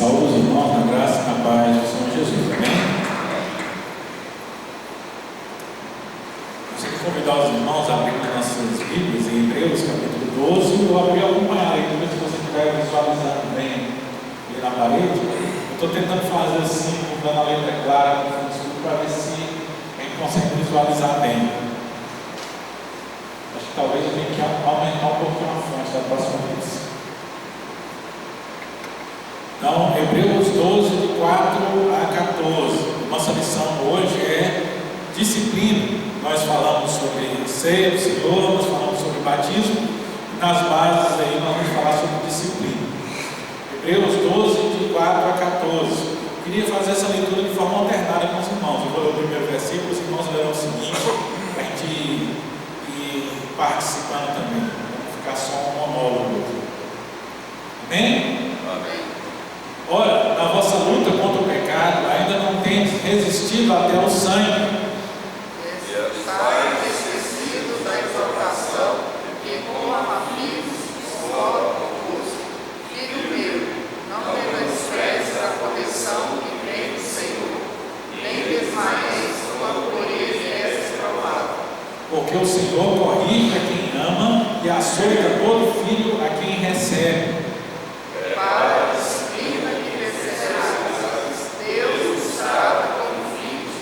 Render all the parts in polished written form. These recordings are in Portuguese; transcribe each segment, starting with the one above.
Saúde os irmãos, na graça e na paz do Senhor Jesus, amém? Gostaria de convidar os irmãos a abrir as nossas Bíblias em Hebreus, capítulo 12, ou abrir acompanhar a leitura, se você estiver visualizando bem ali na parede. Eu estou tentando fazer assim, dando a letra clara no fundo, para ver se a gente consegue visualizar bem. Acho que talvez eu tenha que aumentar um pouquinho a fonte da próxima vez. Então, Hebreus 12, de 4 a 14. Nossa lição hoje é disciplina. Nós falamos sobre ceia do Senhor, nós falamos sobre batismo, e nas bases aí nós vamos falar sobre disciplina. Hebreus 12, de 4 a 14. Eu queria fazer essa leitura de forma alternada com os irmãos. Eu vou ler o primeiro versículo, os irmãos lerão o seguinte, para a gente ir participando também, não ficar só um monólogo. Amém? Amém. Ora, na vossa luta contra o pecado, ainda não tendes resistido até o sangue. Estáis esquecidos da exortação que com amafis exorta convosco. Filho meu, não menosprezes a correção que vem do Senhor, nem desmaies quando por ele és provado. Porque o Senhor corrige a quem ama e açoita todo filho a quem recebe. Para a disciplina que receberás, Deus os trata como filhos,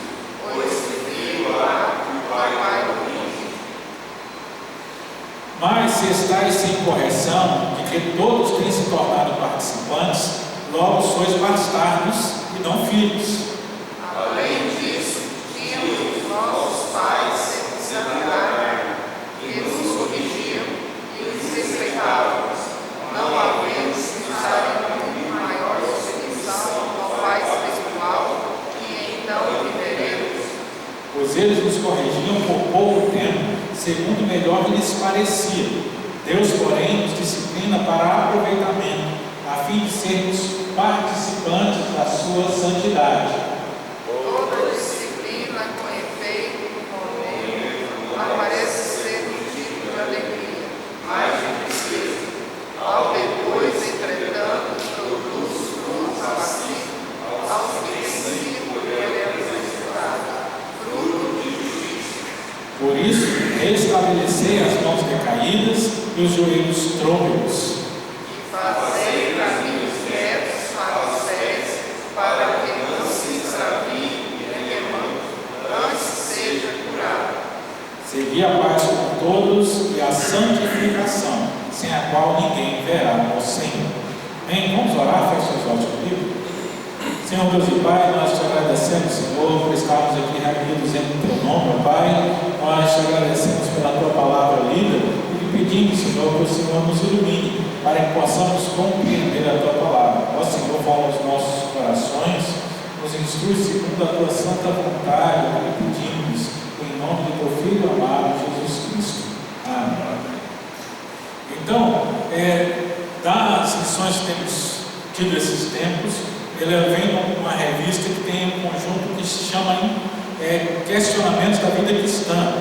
pois que filho há que o pai corrige. Mas se estáis sem correção, de que todos têm se tornado participantes, logo sois bastardos e não filhos. Além disso, tínhamos os nossos pais segundo a carne, que nos corrigiam e nos respeitávamos, não havendo de estar em muito maior submissão ao Pai espiritual, que então viveremos. Pois eles nos corrigiam por pouco tempo, segundo melhor lhes parecia. Deus, porém, nos disciplina para aproveitamento, a fim de sermos participantes da sua santidade. Toda disciplina com efeito no momento parece ser motivo de alegria, mas de tristeza. Ao depois, entretanto, produz frutos pacíficos, aos que venciam por ele é fruto de justiça. Por isso, restabelecei as mãos decaídas e os joelhos trôpegos. E fazei caminhos retos para os pés, para que não se extravie e remando, antes seja curado. Segui a paz com todos e a santificação, sem a qual ninguém verá ao Senhor. Amém? Vamos orar, feche os olhos comigo. Senhor Deus e Pai, nós te agradecemos, Senhor, por estarmos aqui reunidos em teu nome, Pai. Nós te agradecemos pela tua palavra lida e te pedimos, Senhor, que o Senhor nos ilumine para que possamos compreender a tua palavra. Ó Senhor, fala aos nossos corações, nos instrui segundo a tua santa vontade, que pedimos, em nome do teu Filho amado, Jesus Cristo. Amém. Então, das lições que temos tido esses tempos, ele vem uma revista que tem um conjunto que se chama Questionamentos da Vida Cristã.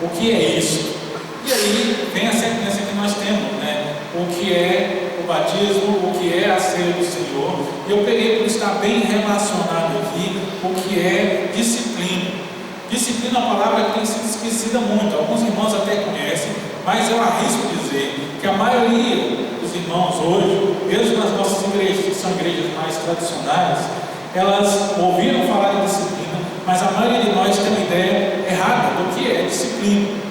O que é isso? E aí vem a sequência que nós temos, né? O que é o batismo, o que é a ceia do Senhor. E eu peguei por estar bem relacionado aqui o que é disciplina. Disciplina é uma palavra que tem sido esquecida muito. Alguns irmãos até conhecem, mas eu arrisco dizer que a maioria dos irmãos hoje, mesmo nas nossas igrejas, que são igrejas mais tradicionais, elas ouviram falar de disciplina, mas a maioria de nós tem uma ideia errada do que é disciplina.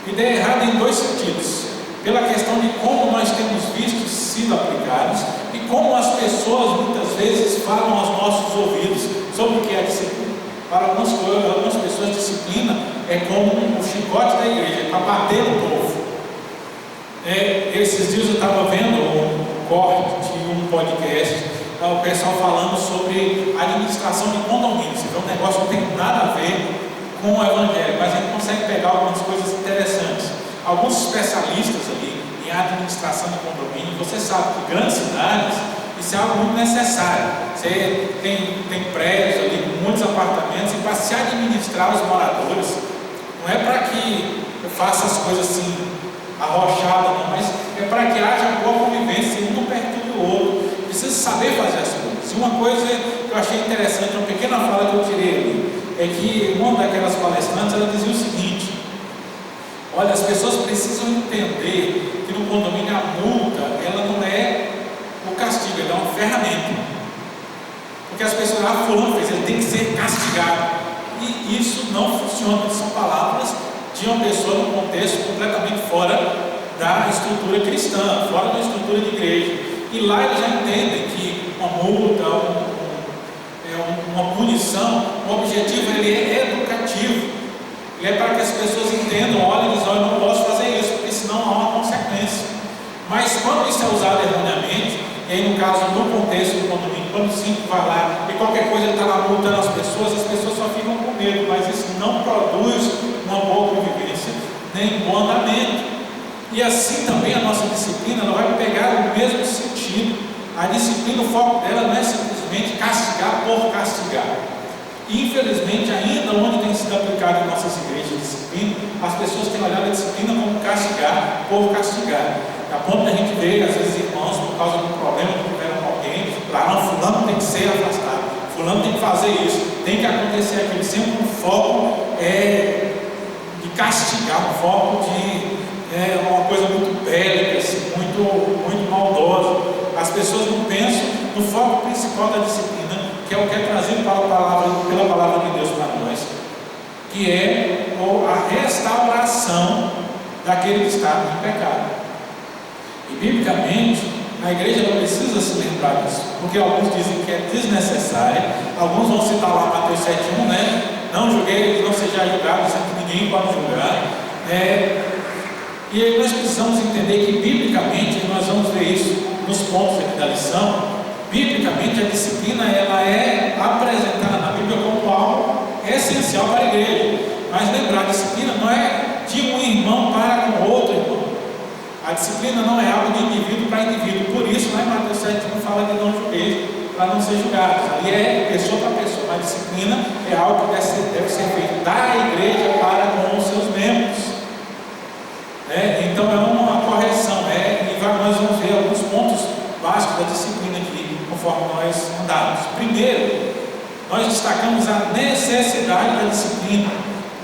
Ideia errada em dois sentidos: pela questão de como nós temos visto sido aplicados e como as pessoas muitas vezes falam aos nossos ouvidos sobre o que é disciplina. Para algumas pessoas, disciplina é como um chicote da igreja, é para bater no povo. Esses dias eu estava vendo um corte de um podcast, o pessoal falando sobre administração de condomínios. Então o negócio não tem nada a ver com o evangelho, mas a gente consegue pegar algumas coisas interessantes. Alguns especialistas ali em administração de condomínio, você sabe que grandes cidades, isso é algo muito necessário. Você tem prédios ali com muitos apartamentos, e para se administrar os moradores, não é para que faça as coisas assim arrochada, não, mas é para que haja boa convivência, um perto do outro. Precisa saber fazer E uma coisa que eu achei interessante, uma pequena fala que eu tirei ali, é que uma daquelas palestrantes, ela dizia o seguinte: olha, as pessoas precisam entender que no condomínio a multa, ela não é o castigo, ela é uma ferramenta. Porque as pessoas, fulano fez, ele tem que ser castigado. E isso não funciona, são palavras de uma pessoa num contexto completamente fora da estrutura cristã, fora da estrutura de igreja. E lá eles já entendem que uma multa, uma punição, o objetivo ele é educativo. Ele é para que as pessoas entendam, olhem e dizem, olha, eu não posso fazer isso, porque senão há uma consequência. Mas quando isso é usado erroneamente, e aí no caso, no contexto do condomínio, quando o síndico vai lá e qualquer coisa ele está lá multando as pessoas só ficam com medo, mas isso não produz uma boa convivência, nem um bom andamento. E assim também a nossa disciplina, ela vai pegar o mesmo sentido. A disciplina, o foco dela não é simplesmente castigar por castigar. Infelizmente, ainda onde tem sido aplicado em nossas igrejas de disciplina, as pessoas têm olhado a disciplina como castigar por castigar. A ponto da gente ver, às vezes, irmãos, por causa do problema que tiveram com alguém, lá, não, fulano tem que ser afastado, fulano tem que fazer isso, tem que acontecer aquilo, sempre um foco de castigar, um foco de uma coisa muito bélica, assim, muito maldosa. As pessoas não pensam no foco principal da disciplina, que é o que é trazido pela palavra de Deus para nós, que é a restauração daquele que está em pecado. E biblicamente, a igreja não precisa se lembrar disso, porque alguns dizem que é desnecessária, alguns vão citar lá Mateus 7,1, né? Não julguei, não seja julgado, sendo que ninguém pode julgar. E aí nós precisamos entender que biblicamente, nós vamos ver isso nos pontos aqui da lição, biblicamente a disciplina ela é apresentada na Bíblia como algo essencial para a igreja. Mas lembrar, a disciplina não é de um irmão para com outro irmão. A disciplina não é algo de indivíduo para indivíduo. Por isso, lá em Mateus 7 não fala de não julgueis, para não ser julgados. Ali é pessoa para pessoa. Mas a disciplina é algo que deve ser feito da igreja para com os seus membros. Então é uma correção. Nós vamos ver alguns pontos básicos da disciplina aqui, conforme nós andamos. Primeiro, nós destacamos a necessidade da disciplina.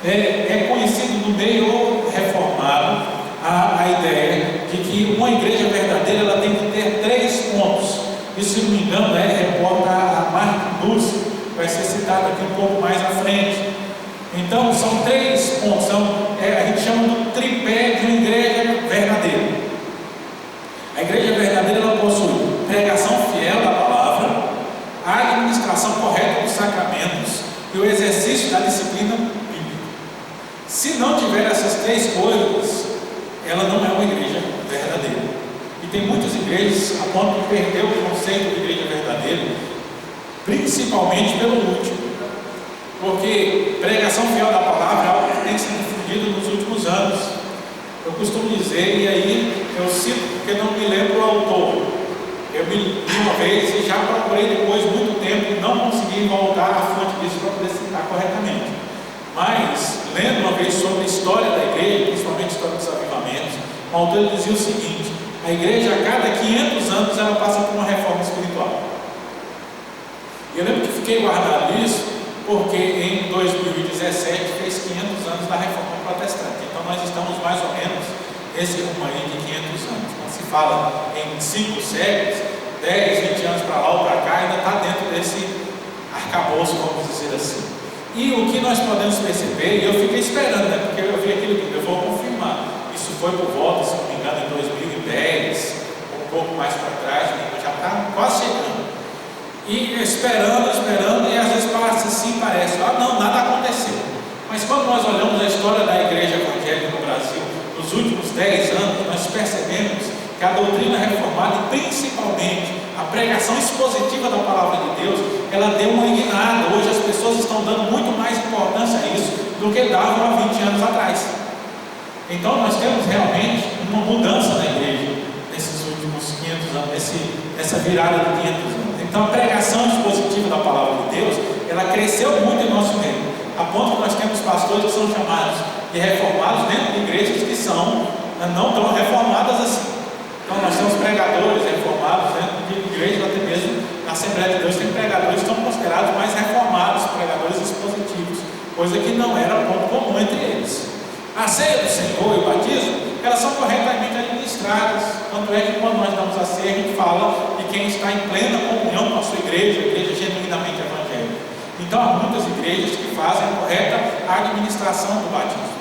É conhecido no meio reformado a ideia de que uma igreja verdadeira ela tem que ter 3 pontos. Isso, se não me engano, reporta a Mark Dulce, vai ser citado aqui um pouco mais à frente. Então, são 3 pontos. A gente chama do tripé de uma igreja verdadeira. A igreja verdadeira ela possui pregação fiel da palavra, a administração correta dos sacramentos e o exercício da disciplina bíblica. Se não tiver essas 3 coisas, ela não é uma igreja verdadeira. E tem muitas igrejas a ponto de perder o conceito de igreja verdadeira, principalmente pelo último. Porque pregação fiel da palavra é algo que tem sido difundido nos últimos anos. Eu costumo dizer, e aí eu cito porque não me lembro o autor. Eu me li uma vez e já procurei depois muito tempo e não consegui voltar à fonte disso para poder citar corretamente. Mas, lendo uma vez sobre a história da igreja, principalmente a história dos avivamentos, o autor dizia o seguinte: a igreja a cada 500 anos ela passa por uma reforma espiritual. E eu lembro que fiquei guardado isso porque em 2017 fez 500 anos da reforma protestante. Então nós estamos mais ou menos nesse rumo aí de 500 anos. Quando se fala em 5 séculos, 10, 20 anos para lá ou para cá, ainda está dentro desse arcabouço, vamos dizer assim. E o que nós podemos perceber, e eu fiquei esperando, né, porque eu vi aquilo que eu vou confirmar. Isso foi por volta, se não me engano, em 2010, um pouco mais para trás, já está quase chegando. E esperando, e às vezes passa assim, parece, não, nada aconteceu. Mas quando nós olhamos a história da igreja evangélica no Brasil, nos últimos 10 anos, nós percebemos que a doutrina reformada, e principalmente a pregação expositiva da palavra de Deus, ela deu uma guinada. Hoje as pessoas estão dando muito mais importância a isso do que davam há 20 anos atrás. Então nós temos realmente uma mudança na igreja nesses últimos 500 anos, essa virada de 500 anos. Então a pregação expositiva da palavra de Deus, ela cresceu muito em nosso meio, a ponto que nós temos pastores que são chamados de reformados dentro de igrejas que são não tão reformadas assim. Então nós temos pregadores reformados dentro de igrejas, até mesmo na Assembleia de Deus tem coisa que não era ponto comum entre eles. A ceia do Senhor e o batismo, elas são corretamente administradas. Tanto é que quando nós damos a ceia, a gente fala de quem está em plena comunhão com a sua igreja, a igreja genuinamente evangélica. Então há muitas igrejas que fazem a correta administração do batismo.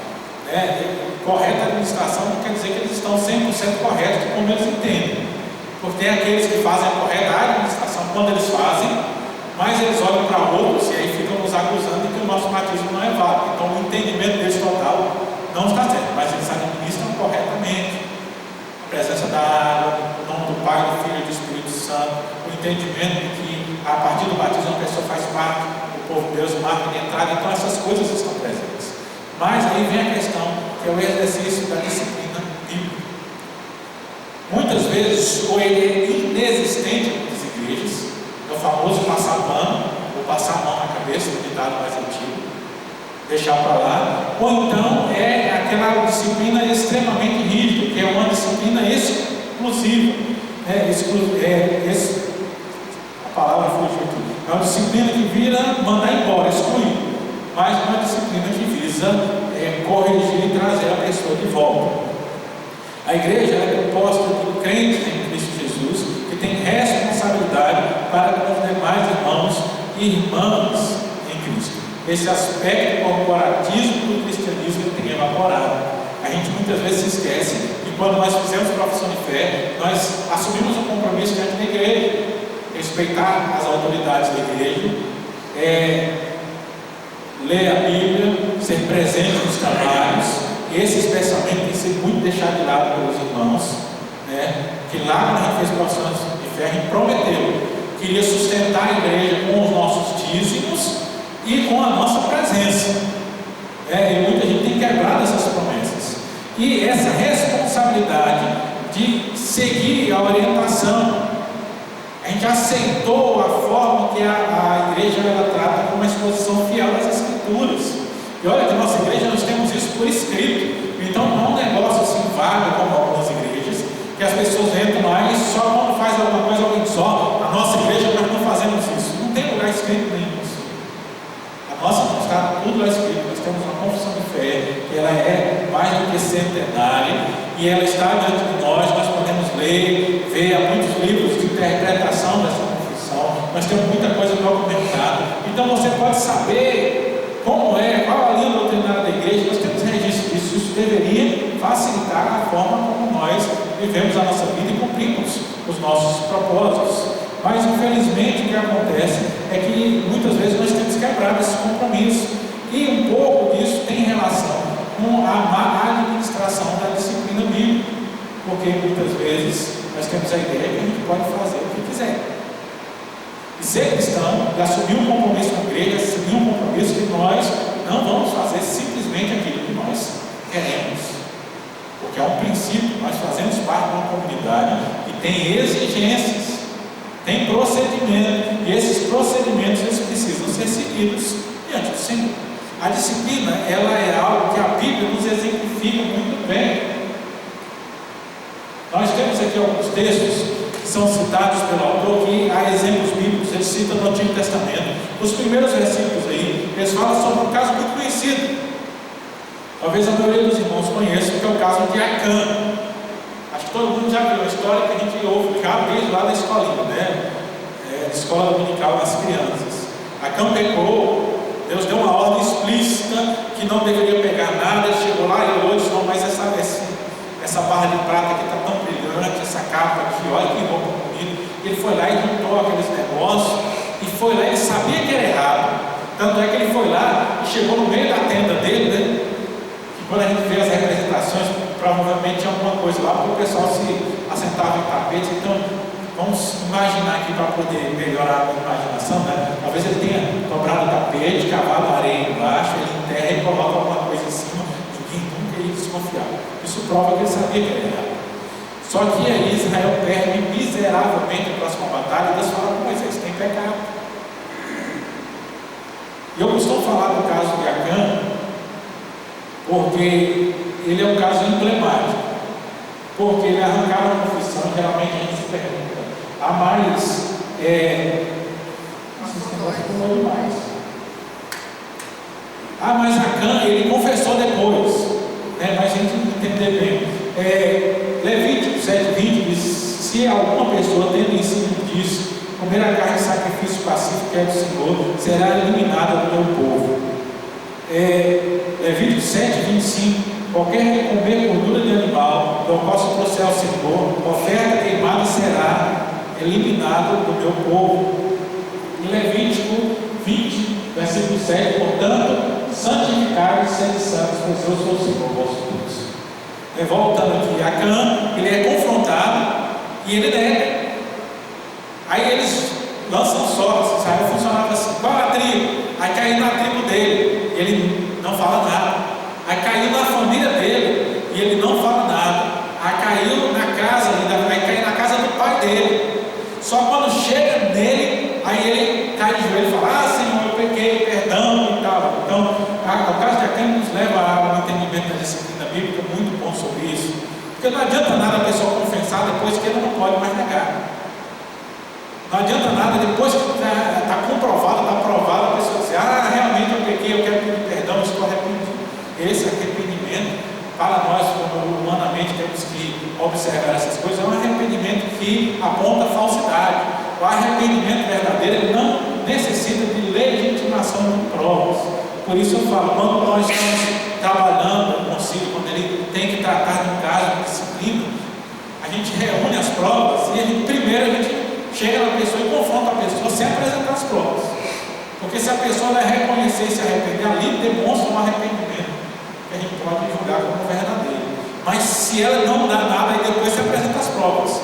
Correta administração não quer dizer que eles estão 100% corretos como eles entendem. Porque tem aqueles que fazem a correta administração quando eles fazem, mas eles olham para outros e aí ficam nos acusando de que o nosso batismo não é válido. Então o entendimento deles total não está certo, mas eles administram corretamente a presença da água, o nome do Pai, do Filho e do Espírito Santo, o entendimento de que a partir do batismo a pessoa faz parte do povo de Deus, marca de entrada. Então essas coisas estão presentes. Mas aí vem a questão, que é o exercício da disciplina bíblica. Muitas vezes, ou ele é inexistente em muitas igrejas, é o famoso passar pano, ou passar a mão na cabeça, do ditado mais antigo, deixar para lá, ou então é aquela disciplina extremamente rígida, que é uma disciplina exclusiva. A palavra fugiu aqui. É uma disciplina que vira mandar embora, excluir, mas uma disciplina que visa corrigir e trazer a pessoa de volta. A igreja é composta de crentes em Cristo Jesus, que tem responsabilidade para com os demais irmãos e irmãs em Cristo. Esse aspecto corporativo do cristianismo tem evaporado. A gente muitas vezes se esquece que quando nós fizemos profissão de fé, nós assumimos um compromisso diante da igreja, respeitar as autoridades da igreja, ler a Bíblia, ser presente nos trabalhos. Esse especialmente tem que ser muito deixado de lado pelos irmãos, que lá quando a gente fez profissão de fé, a gente prometeu que iria sustentar a igreja com os nossos dízimos e com a nossa presença. E muita gente tem quebrado essas promessas. E essa responsabilidade de seguir a orientação, a gente aceitou a forma que a igreja ela trata como uma exposição fiel das Escrituras. E olha que nossa igreja nós temos isso por escrito. Então não é um negócio assim vago como algumas igrejas, que as pessoas entram lá e só quando faz alguma coisa alguém diz: ó, a nossa igreja nós não fazemos isso. Não tem lugar escrito nenhum assim. A nossa não está tudo lá escrito. Nós temos uma confissão de fé, que ela é mais do que centenária, e ela está diante de nós podemos ler, ver há muitos livros de interpretação dessa confissão. Nós temos muita coisa documentada. Então você pode saber como qual a linha doutrinária da igreja. Nós temos registro disso. Isso deveria facilitar a forma como nós vivemos a nossa vida e cumprimos os nossos propósitos. Mas infelizmente o que acontece é que muitas vezes nós temos quebrado esses compromissos, e um pouco disso tem relação com a má administração da disciplina bíblica, porque muitas vezes nós temos a ideia que a gente pode fazer o que quiser. E ser cristão e assumir um compromisso com a igreja, assumir um compromisso que nós não vamos fazer simplesmente aquilo que nós queremos. Porque é um princípio, nós fazemos parte de uma comunidade que tem exigências, tem procedimento, e esses procedimentos eles precisam ser seguidos diante do Senhor. A disciplina, ela é algo que a Bíblia nos exemplifica muito bem. Nós temos aqui alguns textos que são citados pelo autor, que há exemplos bíblicos, ele cita no Antigo Testamento. Os primeiros versículos aí, eles falam sobre um caso muito conhecido. Talvez a maioria dos irmãos conheçam, que é o caso de Acã. Acho que todo mundo já viu a história que a gente ouve já desde lá da escolinha, escola dominical das crianças. Acã pecou, Deus deu uma ordem explícita que não deveria pegar nada. Ele chegou lá e olhou e disse: não, mas essa barra de prata aqui está tão brilhante, essa capa aqui, olha que roupa bonita. Ele foi lá e juntou aqueles negócios, e foi lá, ele sabia que era errado. Tanto é que ele foi lá e chegou no meio da tenda dele, que quando a gente vê as representações, provavelmente tinha alguma coisa lá, porque o pessoal se assentava em tapete. Então vamos imaginar aqui para poder melhorar a imaginação, talvez ele tenha dobrado o tapete, cavado areia embaixo, ele enterra e coloca alguma coisa em cima. Ninguém nunca ia desconfiar. Isso prova que ele sabia que era errado. Só que aí Israel perde miseravelmente a próxima batalha, e Deus fala com Moisés: tem pecado. E eu costumo falar do caso de Acã, porque ele é um caso emblemático, porque ele arrancava a confissão. Geralmente a gente se pergunta: mas nossa, esse negócio pulou demais. Ah, mas Acã, ele confessou depois, né? Mas a gente entender bem. Levítico 7:20 diz: se alguma pessoa tendo ensino disso, comer a carne de sacrifício pacífico que é do Senhor, será eliminada do meu povo. Levítico 7:25: qualquer que comer gordura de animal, do qual se trouxer ao Senhor, oferta queimada será eliminado do meu povo. Em Levítico 20, versículo 7: portanto, santificai-vos, sede santos, pois eu sou o Senhor vosso Deus. Voltando aqui, Acã, ele é confrontado e ele nega. Aí eles lançam sortes. Israel funcionava assim: qual é a tribo? Aí caiu na tribo dele, ele não fala nada. Aí caiu na família dele e ele não fala nada. Aí caiu na casa, aí caiu na casa do pai dele. Só quando chega nele, aí ele cai de joelho e fala: ah, Senhor, eu pequei, perdão e tal. Então, o caso de Acã nos leva a um entendimento da disciplina bíblica muito bom sobre isso. Porque não adianta nada a pessoa confessar depois que ele não pode mais negar. Não adianta nada depois que está comprovado, está provado, a pessoa dizer: ah, realmente eu pequei, eu quero pedir perdão, estou arrependido. Esse arrependimento, para nós, como humanamente temos que observar essas coisas, é um arrependimento que aponta a falsidade. O arrependimento verdadeiro, ele não necessita de legitimação de provas. Por isso eu falo, quando nós estamos trabalhando no concílio, quando ele tem que tratar de um caso de disciplina, a gente reúne as provas e primeiro a gente chega na pessoa e confronta a pessoa sem apresentar as provas. Porque se a pessoa vai reconhecer e se arrepender, ali demonstra um arrependimento que a gente pode julgar como verdadeiro. Mas se ela não dá nada, aí depois se apresenta as provas.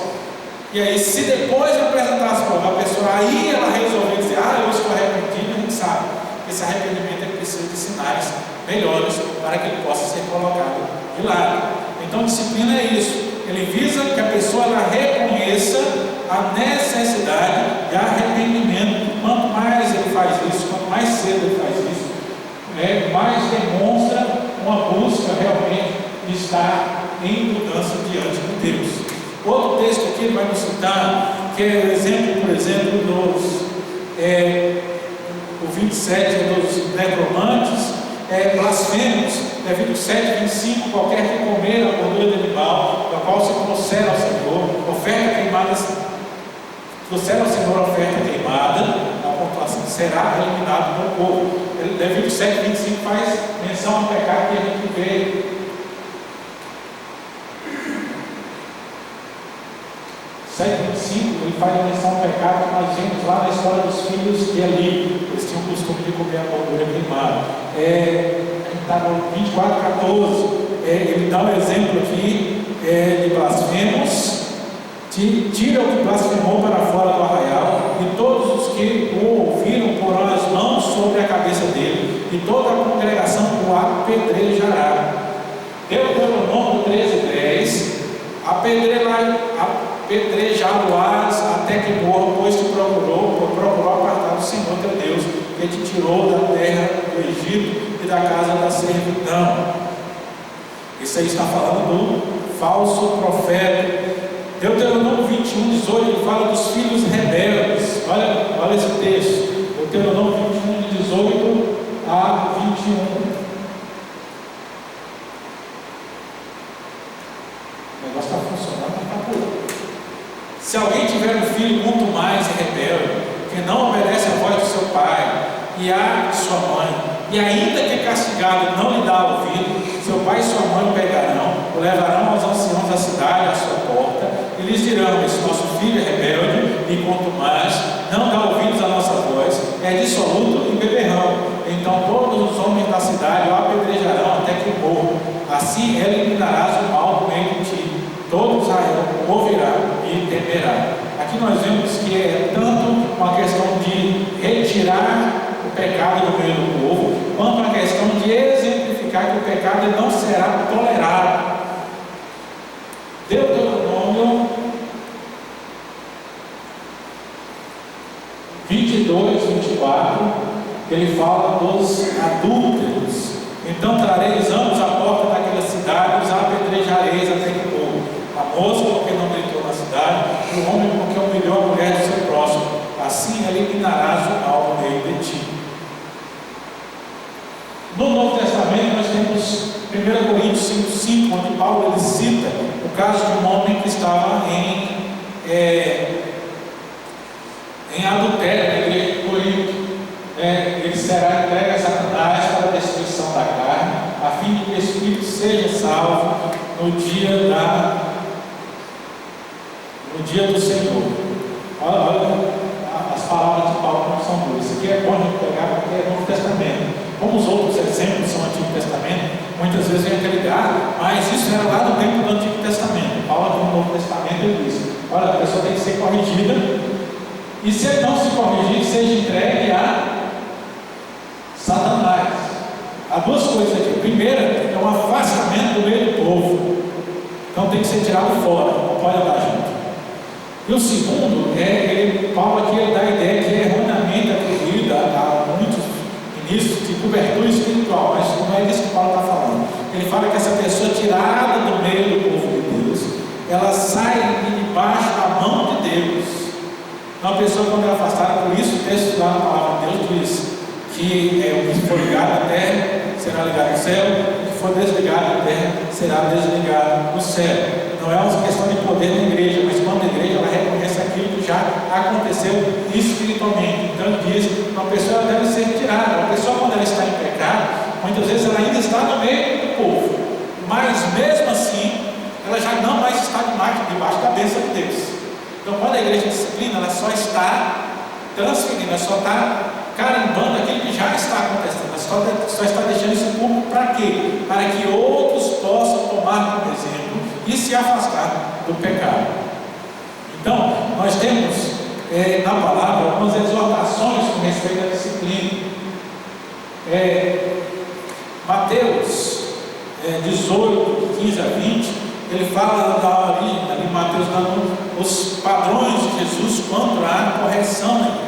E aí, se depois de apresentar as provas, a pessoa aí ela resolver dizer: ah, eu estou arrependido, a gente sabe que esse arrependimento ele precisa de sinais melhores para que ele possa ser colocado de lado. Então, disciplina é isso. Ele visa que a pessoa ela reconheça a necessidade de arrependimento. Quanto mais ele faz isso, quanto mais cedo ele faz isso, mais demonstra uma busca realmente de estar em mudança diante de Deus. Outro texto aqui ele vai nos citar, que é o exemplo, por exemplo, o 27 dos necromantes, blasfemos, Levítico 7:25: qualquer que comer a gordura de animal, da qual se trouxer ao Senhor, oferta queimada, trouxer ao Senhor oferta queimada, a pontuação será eliminado do povo. Levítico 7:25 faz menção ao pecado que a gente vê. 7:25, ele faz menção ao pecado que nós vemos lá na história dos filhos de Eli. Eles tinham o costume de comer a gordura queimada. A gente está no 24:14. Ele dá um exemplo aqui de blasfemos. Tira o que blasfemou para fora do arraial, e todos os que o ouviram porão as mãos sobre a cabeça dele, e toda a congregação o apedrejará. Deuteronômio 13:10: apedrejá-lo-ás até que morra, pois te procurou apartar do Senhor teu Deus, que te tirou da terra do Egito e da casa da servidão. Isso aí está falando do falso profeta. Deuteronômio 21:18, ele fala dos filhos rebeldes. Olha esse texto. Deuteronômio 21:18 a 21. O negócio está funcionando, mas está por. Se alguém tiver um filho muito mais rebelde, que não obedece à voz do seu pai e à de sua mãe, e ainda que castigado não lhe dá ouvido, seu pai e sua mãe o pegarão, o levarão aos anciãos da cidade à sua porta, e lhes dirão: esse nosso filho é rebelde, e quanto mais não dá ouvidos à nossa voz, é dissoluto e beberrão. Então todos os homens da cidade o apedrejarão até que morra. Assim eliminarás o mal do meio de ti. Todo Israel ouvirá e temerá. Aqui nós vemos que é tanto uma questão de retirar o pecado do meio do povo, quanto uma questão de exemplificar que o pecado não será tolerado. Deuteronômio 22:24, ele fala dos adúlteros. Então trareis ambos à porta daquela cidade, os apedrejareis até que morram. A moça porque não gritou na cidade, e o homem porque humilhou a mulher do seu próximo. Assim eliminarás o mal no meio de ti. No Novo Testamento nós temos 1 Coríntios 5,5, onde Paulo ele cita o caso de um homem que estava em adultério na igreja de Corinto. Ele será entregue a Satanás para a destruição da carne, a fim de que o espírito seja salvo no dia do Senhor. Olha, as palavras de Paulo não são duras. Isso aqui é bom de pegar porque é Novo Testamento. Como os outros exemplos são Antigo Testamento, muitas vezes a gente ligar, mas isso era lá no tempo do Antigo Testamento. Paulo aqui no Novo Testamento ele diz: olha, a pessoa tem que ser corrigida, e se ele não se corrigir, seja entregue a Satanás. Há duas coisas aqui. A primeira é um afastamento do meio do povo, então tem que ser tirado fora, não pode andar junto. E o segundo Paulo aqui dá a ideia que é erroneamente atribuída a muitos ministros de cobertura espiritual, mas não é disso que Paulo está falando. Ele fala que essa pessoa tirada do meio do povo de Deus, ela sai debaixo da mão de Deus. Então a pessoa, quando é afastada, por isso o texto lá na palavra de Deus diz que o que for ligado à terra será ligado ao céu, o que for desligado à terra será desligado no céu. Não é uma questão de poder da igreja, mas quando a igreja ela reconhece aquilo que já aconteceu espiritualmente. Então ele diz que uma pessoa deve ser tirada. Uma pessoa, quando ela está em pecado, muitas vezes ela ainda está no meio do povo, mas mesmo assim ela já não mais está debaixo da bênção de Deus. Então quando a igreja disciplina, ela só está transferindo, ela só está carimbando aquilo que já está acontecendo, ela só está deixando isso público para quê? Para que outros possam tomar como exemplo e se afastar do pecado. Então, nós temos na palavra algumas exortações com respeito à disciplina. Mateus 18, 15 a 20, ele fala da origem, ali Mateus dando os padrões de Jesus quanto à correção na igreja.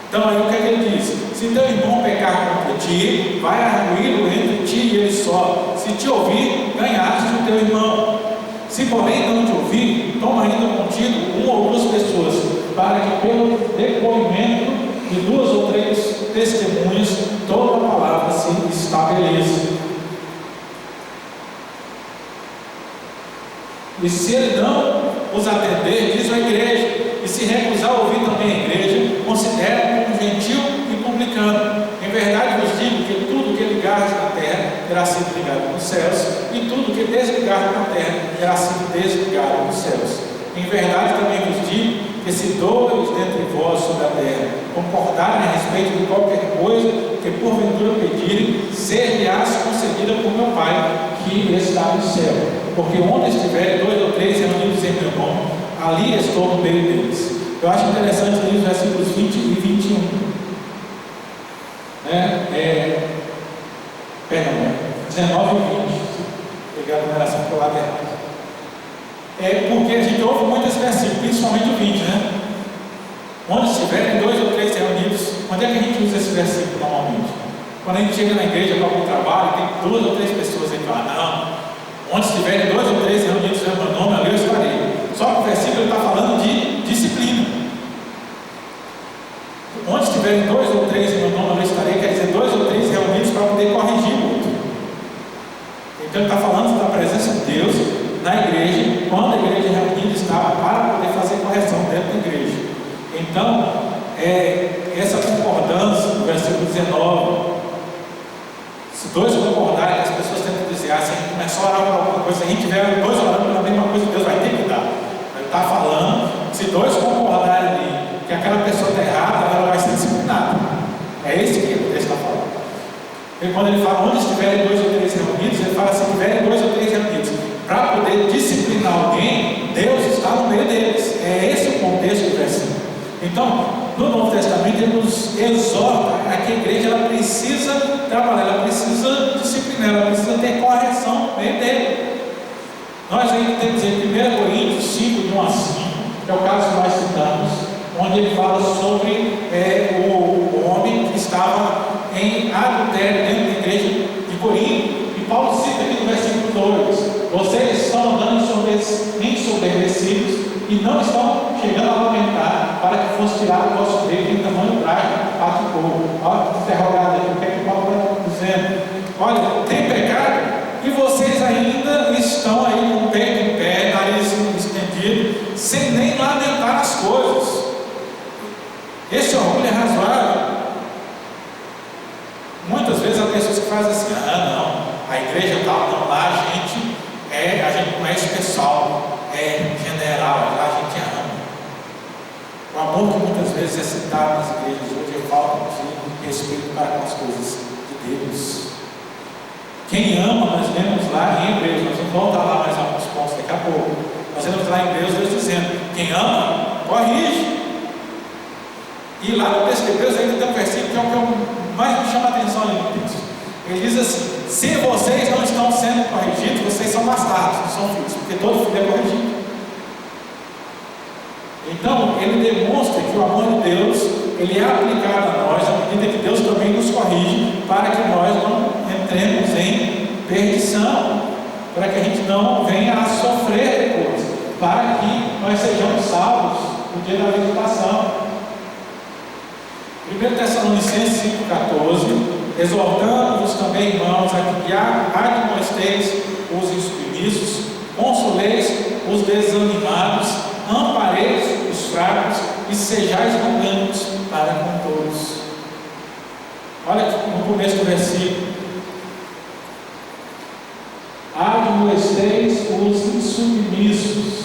Então aí o que é que ele diz? Se teu irmão pecar contra ti, vai arguí-lo entre ti e ele só. Se te ouvir, ganhaste o teu irmão. Se porém não te ouvir, toma ainda contigo uma ou duas pessoas, para que pelo depoimento de duas ou três testemunhas, toda a palavra se estabeleça. E se ele não os atender, diz a igreja, e se recusar a ouvir também a igreja, considera como gentil e publicano. Em verdade vos digo que tudo que ligares na terra terá sido ligado nos céus, e tudo que desligares na terra terá sido desligado nos céus. Em verdade também vos digo que se dois dentre vós sobre a terra concordarem a respeito de qualquer coisa que porventura pedirem, ser-lhe-ás concedida por meu Pai que está no céu. Porque onde estiverem dois ou três reunidos em meu nome, ali estou no meio deles. Eu acho interessante os versículos 20 e 21. 19 e 20. Pegar a numeração para o lado errado. Porque a gente ouve muito esse versículo, principalmente o 20, né? Onde estiverem dois ou três reunidos, onde é que a gente usa esse versículo normalmente? Quando a gente chega na igreja para algum trabalho, tem duas ou três pessoas aí que falam, não, onde estiverem dois ou três reunidos no meu nome, ali eu estarei. Só que o versículo está falando de disciplina. Onde estiverem dois ou três em meu nome, ali eu estarei, quer dizer, dois ou três reunidos para poder corrigir o outro. Então ele está falando da presença de Deus na igreja, quando a igreja reunida estava para poder fazer correção dentro da igreja. Então, essa concordância, no versículo 19, se dois concordarem, as pessoas têm que dizer, se a gente começar a orar por alguma coisa, se a gente tiver dois orando pela mesma coisa, Deus vai ter que dar. Ele está falando, se dois concordarem ali, que aquela pessoa está errada, ela vai ser disciplinada. É esse que o texto está falando. E quando ele fala, onde estiverem dois ou três reunidos, ele fala, se tiverem dois ou três reunidos, para poder disciplinar alguém, Deus está no meio deles. É esse o contexto do versículo. Então, no Novo Testamento, ele nos exorta a que a igreja ela precisa trabalhar, ela precisa disciplinar, ela precisa ter correção no meio dele. Nós ainda temos em 1 Coríntios 5, de 1 a 5, que é o caso que nós citamos, onde ele fala sobre o homem que estava em adultério dentro da igreja de Corinto. E Paulo cita aqui no versículo 2: vocês estão andando ensoberbecidos e não estão chegando a lamentar para que fosse tirado o vosso bem em tamanho trágico, praticou. Olha, interrogado aqui, o que é que Paulo está dizendo? Esse orgulho é razoável. Muitas vezes há pessoas que fazem assim: não, a igreja tal, não, lá a gente não é especial, é general, lá a gente ama. O amor que muitas vezes é citado nas igrejas hoje é falta de respeito para com as coisas de Deus. Quem ama, nós lemos lá em Hebreus, nós vamos voltar lá mais alguns pontos daqui a pouco. Nós lemos lá em Hebreus, Deus dizendo: quem ama, corrige. E lá no texto de Hebreus ainda tem um versículo que é o que mais me chama a atenção ali no texto. Ele diz assim: se vocês não estão sendo corrigidos, vocês são bastardos, não são filhos, porque todo filho é corrigido. Então, ele demonstra que o amor de Deus, ele é aplicado a nós, à medida que Deus também nos corrige, para que nós não entremos em perdição, para que a gente não venha a sofrer depois, para que nós sejamos salvos no dia da visitação. 1 Tessalonicenses 5,14: exortando-vos também, irmãos, a que admoesteis os insubmissos, consoleis os desanimados, ampareis os fracos e sejais longânimos para com todos. Olha aqui no começo do versículo: admoesteis os insubmissos.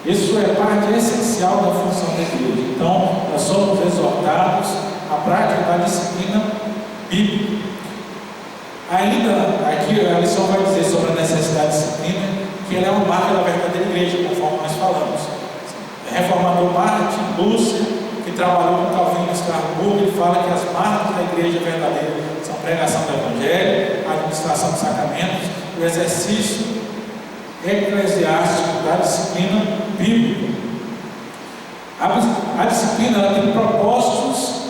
Isso é parte essencial da função da igreja. Então, nós somos exortados à prática da disciplina bíblica. Ainda aqui a lição vai dizer sobre a necessidade de disciplina, que ela é uma marca da verdadeira igreja, conforme nós falamos. O reformador Martin Luther, que trabalhou com Calvino em Estrasburgo, ele fala que as marcas da igreja verdadeira são a pregação do evangelho, a administração dos sacramentos, o exercício eclesiástico da disciplina bíblica. A disciplina, ela tem propósitos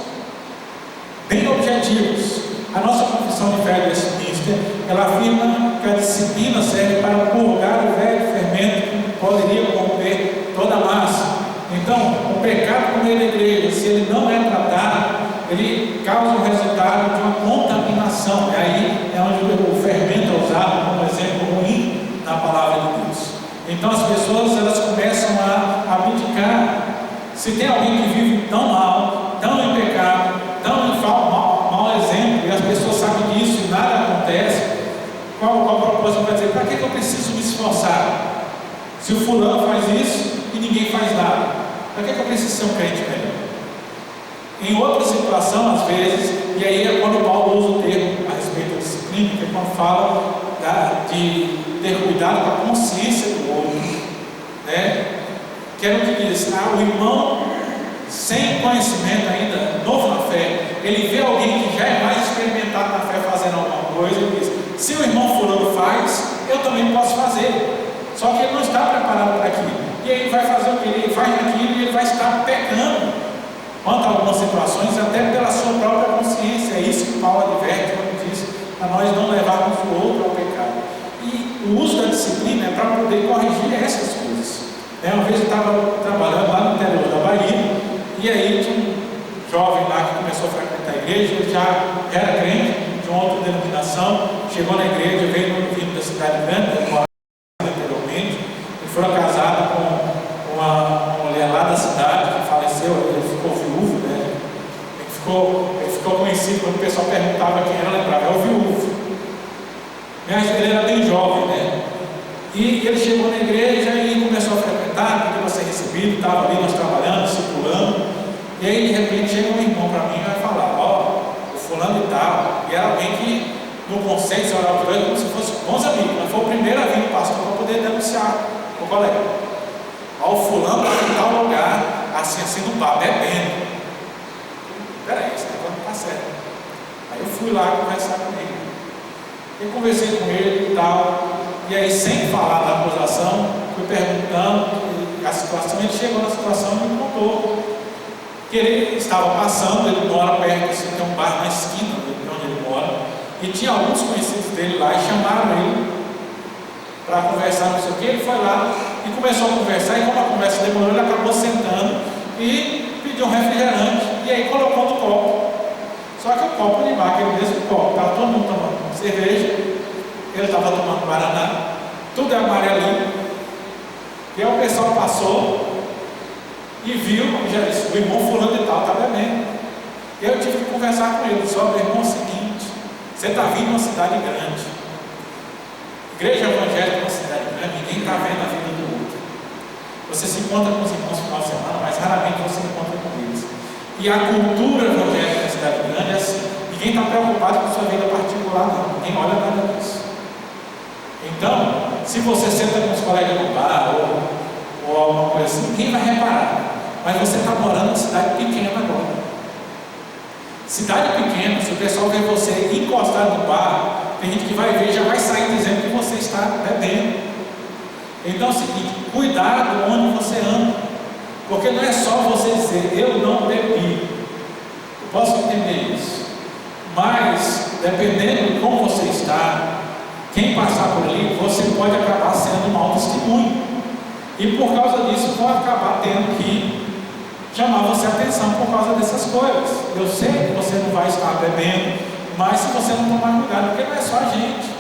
bem objetivos. A nossa confissão de fé de Westminster, ela afirma que a disciplina serve para purgar o velho fermento que poderia corromper toda a massa. Então, o pecado no meio da igreja, se ele não é tratado, ele causa o resultado de uma contaminação. E aí é onde o fermento é usado como exemplo ruim na palavra de Deus. Então as pessoas, elas começam a abdicar. Se tem alguém que vive tão mal, tão em pecado, tão em mau exemplo, e as pessoas sabem disso e nada acontece, qual o propósito? Vai dizer: para que eu preciso me esforçar? Se o fulano faz isso e ninguém faz nada, para que eu preciso ser um crente melhor? Em outra situação, às vezes, e aí é quando Paulo usa o termo a respeito da disciplina, que é quando fala de ter cuidado com a consciência do outro, né? Que é o que diz: o irmão sem conhecimento ainda, novo na fé, ele vê alguém que já é mais experimentado na fé fazendo alguma coisa, e diz: se o irmão fulano faz, eu também posso fazer. Só que ele não está preparado para aquilo, e aí ele vai fazer o que? Ele faz aquilo e ele vai estar pecando quanto a algumas situações, até pela sua própria consciência. É isso que Paulo adverte quando diz para nós não levarmos o outro ao pecado. E o uso da disciplina é para poder corrigir essas coisas. Uma vez eu estava trabalhando lá no interior da Bahia, e aí tinha um jovem lá que começou a frequentar a igreja. Ele já era crente de uma outra denominação, chegou na igreja, veio vindo da cidade grande, anteriormente. Ele foi casado com uma mulher lá da cidade que faleceu. Ele ficou viúvo, né? Ele ficou conhecido. Quando o pessoal perguntava quem era, lembrava: é o viúvo. Ele era bem jovem, né? E ele chegou na igreja e começou a frequentar, pediu para ser recebido, estava ali nós trabalhando, circulando. E aí de repente chega um irmão para mim e vai falar: o fulano e tal. E era alguém que no consenso orava por ele como se fosse bons amigos, mas foi o primeiro a vir no pastor para poder denunciar o colega. O fulano está em tal lugar, assim no bar, bebendo. Peraí, esse negócio não está certo. Aí eu fui lá conversar com ele. Eu conversei com ele e tal, e aí, sem falar da acusação, fui perguntando a situação. Ele chegou na situação e me contou que ele estava passando. Ele mora perto, assim, tem um bar na esquina de onde ele mora, e tinha alguns conhecidos dele lá, e chamaram ele para conversar, não sei o que. Ele foi lá e começou a conversar, e como a conversa demorou, ele acabou sentando e pediu um refrigerante, e aí colocou no copo. Só que o copo de bar, aquele mesmo copo, estava todo mundo tomando cerveja, ele estava tomando guaraná, tudo é amarelinho. E aí o pessoal passou e viu, já disse, o irmão fulano de tal está bebendo. E eu tive que conversar com ele sobre o irmão seguinte: você está vindo de uma cidade grande, igreja evangélica é uma cidade grande, ninguém está vendo a vida do outro. Você se encontra com os irmãos no final de semana, mas raramente você se encontra com eles. E a cultura evangélica da cidade grande é assim: ninguém está preocupado com sua vida particular, não, ninguém olha nada disso. Então, se você senta com os colegas no bar ou alguma coisa assim, ninguém vai reparar. Mas você está morando em cidade pequena agora. Cidade pequena, se o pessoal vê você encostado no bar, tem gente que vai ver e já vai sair dizendo que você está bebendo. Então é o seguinte: cuidado onde você anda, porque não é só você dizer eu não bebi. Eu posso entender isso, mas dependendo de como você está, quem passar por ali, você pode acabar sendo um mau testemunho, e por causa disso pode acabar tendo que chamar você a atenção por causa dessas coisas. Eu sei que você não vai estar bebendo, mas se você não tomar cuidado, porque não é só a gente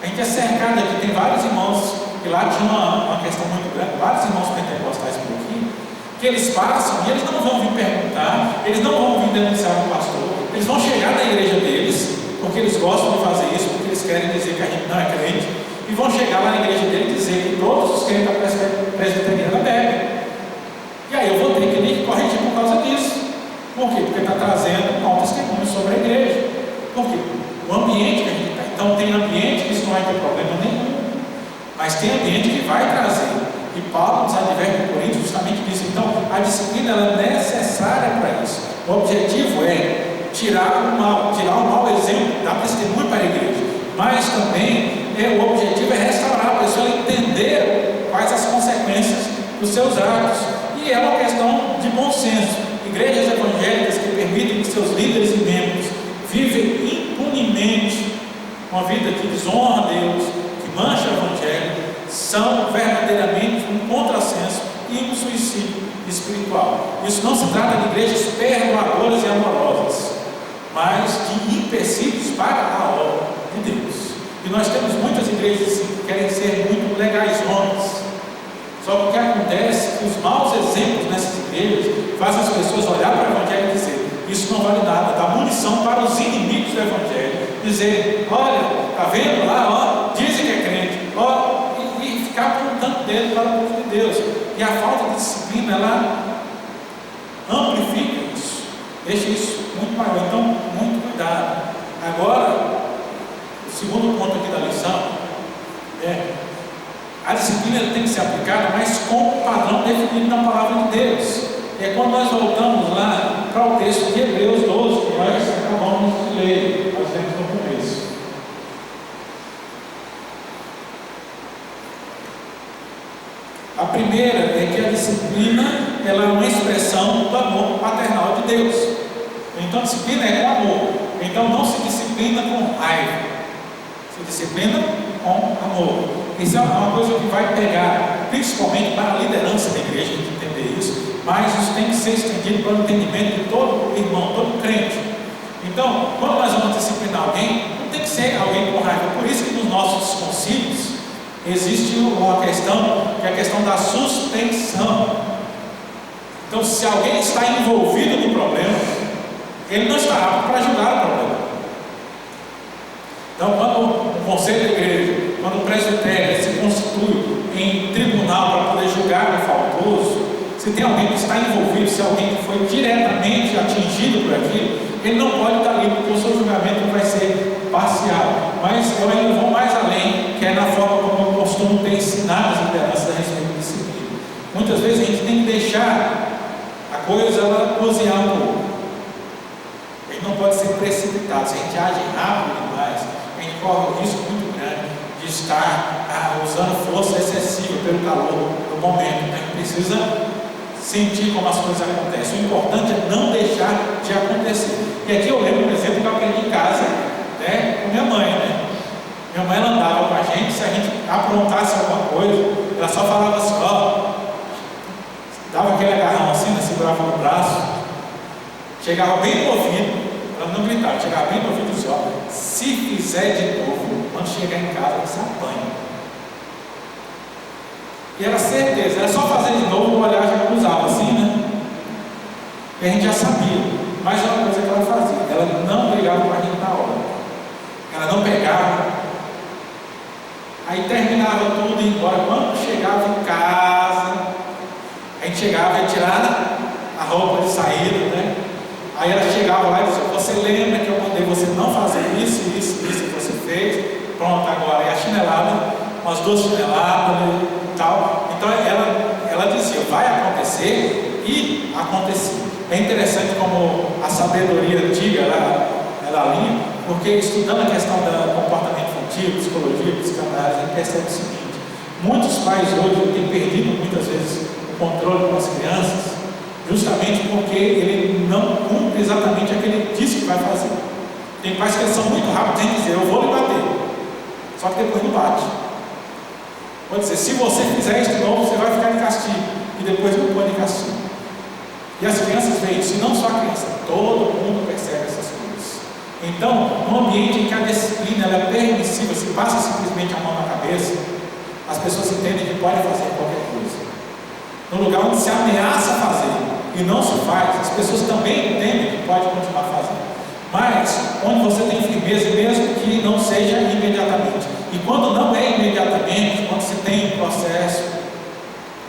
é cercado aqui, tem vários irmãos, e lá tinha uma questão muito grande, vários irmãos pentecostais por aqui, que eles passam e eles não vão vir perguntar, eles não vão vir denunciar o pastor, eles vão chegar na igreja deles, porque eles gostam de fazer isso, porque eles querem dizer que a gente não é crente, e vão chegar lá na igreja dele e dizer que todos os crentes da presbiteriana bebem. E aí eu vou ter que me corrigir por causa disso. Por quê? Porque está trazendo um mau testemunho sobre a igreja. Por quê? O ambiente que a gente está. Então tem ambiente que isso não vai ter problema nenhum, mas tem ambiente que vai trazer. E Paulo nos adverte no Coríntios justamente disso. Então a disciplina ela é necessária para isso. O objetivo é tirar o mau exemplo, dar testemunho para a igreja, mas também o objetivo é restaurar a pessoa, entender quais as consequências dos seus atos. E é uma questão de bom senso. Igrejas evangélicas que permitem que seus líderes e membros vivem impunemente uma vida que desonra a Deus, que mancha o evangelho, são verdadeiramente um contrassenso e um suicídio espiritual. Isso não se trata de igrejas perdoadoras e amorosas, mas de empecilhos para a obra de Deus. E nós temos muitas igrejas assim, que querem ser muito legaisonas. Só que o que acontece é que os maus exemplos nessas igrejas fazem as pessoas olhar para o evangelho e dizer: isso não vale nada, dá munição para os inimigos do evangelho, dizer: olha, está vendo lá, ó, dizem que é crente, ó, e ficar apontando dedo para o povo de Deus. E a falta de disciplina, ela amplifica isso, deixa isso muito maior. Então, muito cuidado. Agora, o segundo ponto aqui da lição é: a disciplina tem que ser aplicada, mas com o padrão definido na palavra de Deus. É quando nós voltamos lá para o texto de Hebreus 12, que nós acabamos de ler, nós temos no começo. A primeira é que a disciplina ela é uma expressão do amor paternal de Deus. Então, disciplina é com amor. Então, não se disciplina com raiva, se disciplina com amor. Isso é uma coisa que vai pegar, principalmente para a liderança da igreja, a gente entender isso, mas isso tem que ser estendido para o entendimento de todo irmão, todo crente. Então, quando nós vamos disciplinar alguém, não tem que ser alguém com raiva. Por isso que nos nossos concílios existe uma questão, que é a questão da suspensão. Então, se alguém está envolvido no problema, ele não está apto para julgar o problema. Então, quando o conselho da igreja, quando o presbitério se constitui em tribunal para poder julgar o faltoso, se tem alguém que está envolvido, se alguém que foi diretamente atingido por aquilo, ele não pode estar ali, porque o seu julgamento vai ser parcial. Mas eu ainda vou mais além, que é na forma como eu costumo ter ensinado as lideranças a respeito de disciplina. Muitas vezes a gente tem que deixar a coisa ela cozinhar um pouco. A gente não pode ser precipitado. Se a gente age rápido demais, a gente corre um risco muito grande de estar usando força excessiva pelo calor do momento. A gente precisa sentir como as coisas acontecem. O importante é não deixar de acontecer. E aqui eu lembro, por exemplo, que eu aprendi em casa, com minha mãe, Minha mãe ela andava com a gente, se a gente aprontasse alguma coisa, ela só falava assim, dava aquele agarrão assim, segurava no braço, chegava bem no ouvido, ela não gritava, chegava bem no ouvido assim, se fizer de novo, quando chegar em casa, você apanha. E era certeza, era só fazer de novo, o olhar já cruzava assim, E a gente já sabia, mas uma coisa que ela fazia, ela não brigava com a gente na hora, ela não pegava, aí terminava tudo e ia embora. Quando chegava em casa, a gente chegava e ia tirar a roupa de saída, né? Aí ela chegava lá e dizia: você lembra que eu mandei você não fazer isso que você fez? Pronto, agora é a chinelada, umas 2 chineladas e tal. Então ela dizia: vai acontecer, e acontecia. É interessante como a sabedoria antiga ela linha, porque estudando a questão do comportamento infantil, psicologia, psicanálise, a gente percebe o seguinte: muitos pais hoje têm perdido muitas vezes o controle com as crianças, justamente porque ele não cumpre exatamente aquilo que ele diz que vai fazer. Tem pais que são muito rápidos em dizer: eu vou lhe bater, só que depois não bate. Pode dizer: se você fizer isso de novo, você vai ficar de castigo, e depois não põe de castigo. E as crianças veem isso, e não só a criança, todo mundo percebe essas coisas. Então, num ambiente em que a disciplina ela é permissiva, se passa simplesmente a mão na cabeça, as pessoas entendem que podem fazer qualquer coisa. No lugar onde se ameaça fazer e não se faz, as pessoas também entendem que pode continuar fazendo. Mas onde você tem firmeza, mesmo que não seja imediatamente. E quando não é imediatamente, quando se tem um processo,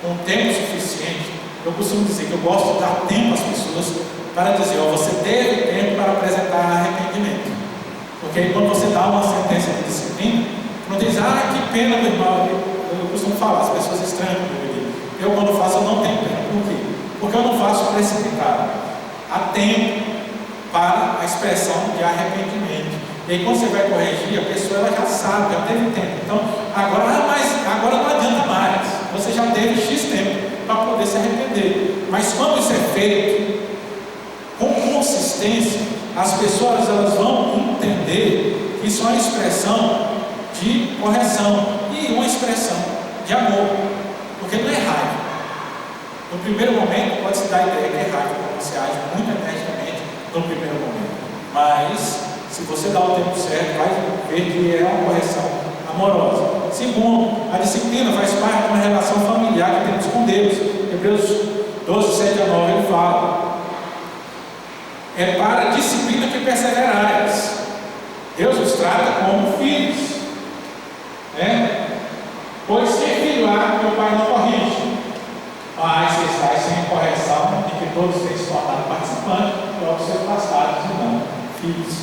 um tempo suficiente, eu costumo dizer que eu gosto de dar tempo às pessoas para dizer: ó, você teve tempo para apresentar arrependimento. Porque aí quando você dá uma sentença de disciplina, não diz: ah, que pena, meu irmão. Eu costumo falar, as pessoas estranham comigo. Eu, quando faço, eu não tenho pena. Por quê? Porque eu não faço precipitado. Há tempo para a expressão de arrependimento. E aí quando você vai corrigir, a pessoa ela já sabe, já teve tempo. Então, mas agora não adianta mais. Você já teve X tempo para poder se arrepender. Mas quando isso é feito com consistência, as pessoas elas vão entender que isso é uma expressão de correção e uma expressão de amor, porque não é raiva. No primeiro momento pode se dar a ideia que é raiva, quando você age muito energicamente no primeiro momento, mas se você dá o tempo certo, vai ver que é uma correção amorosa. Segundo, a disciplina faz parte de uma relação familiar que temos com Deus. Hebreus 12, 7 a 9 ele fala: é para a disciplina que perseverais. Deus os trata como filhos, né? Pois sem filho há que o pai não corrige, mas se estáis sem correção, e que todos têm se tornado participantes, logo ser afastados e não filhos.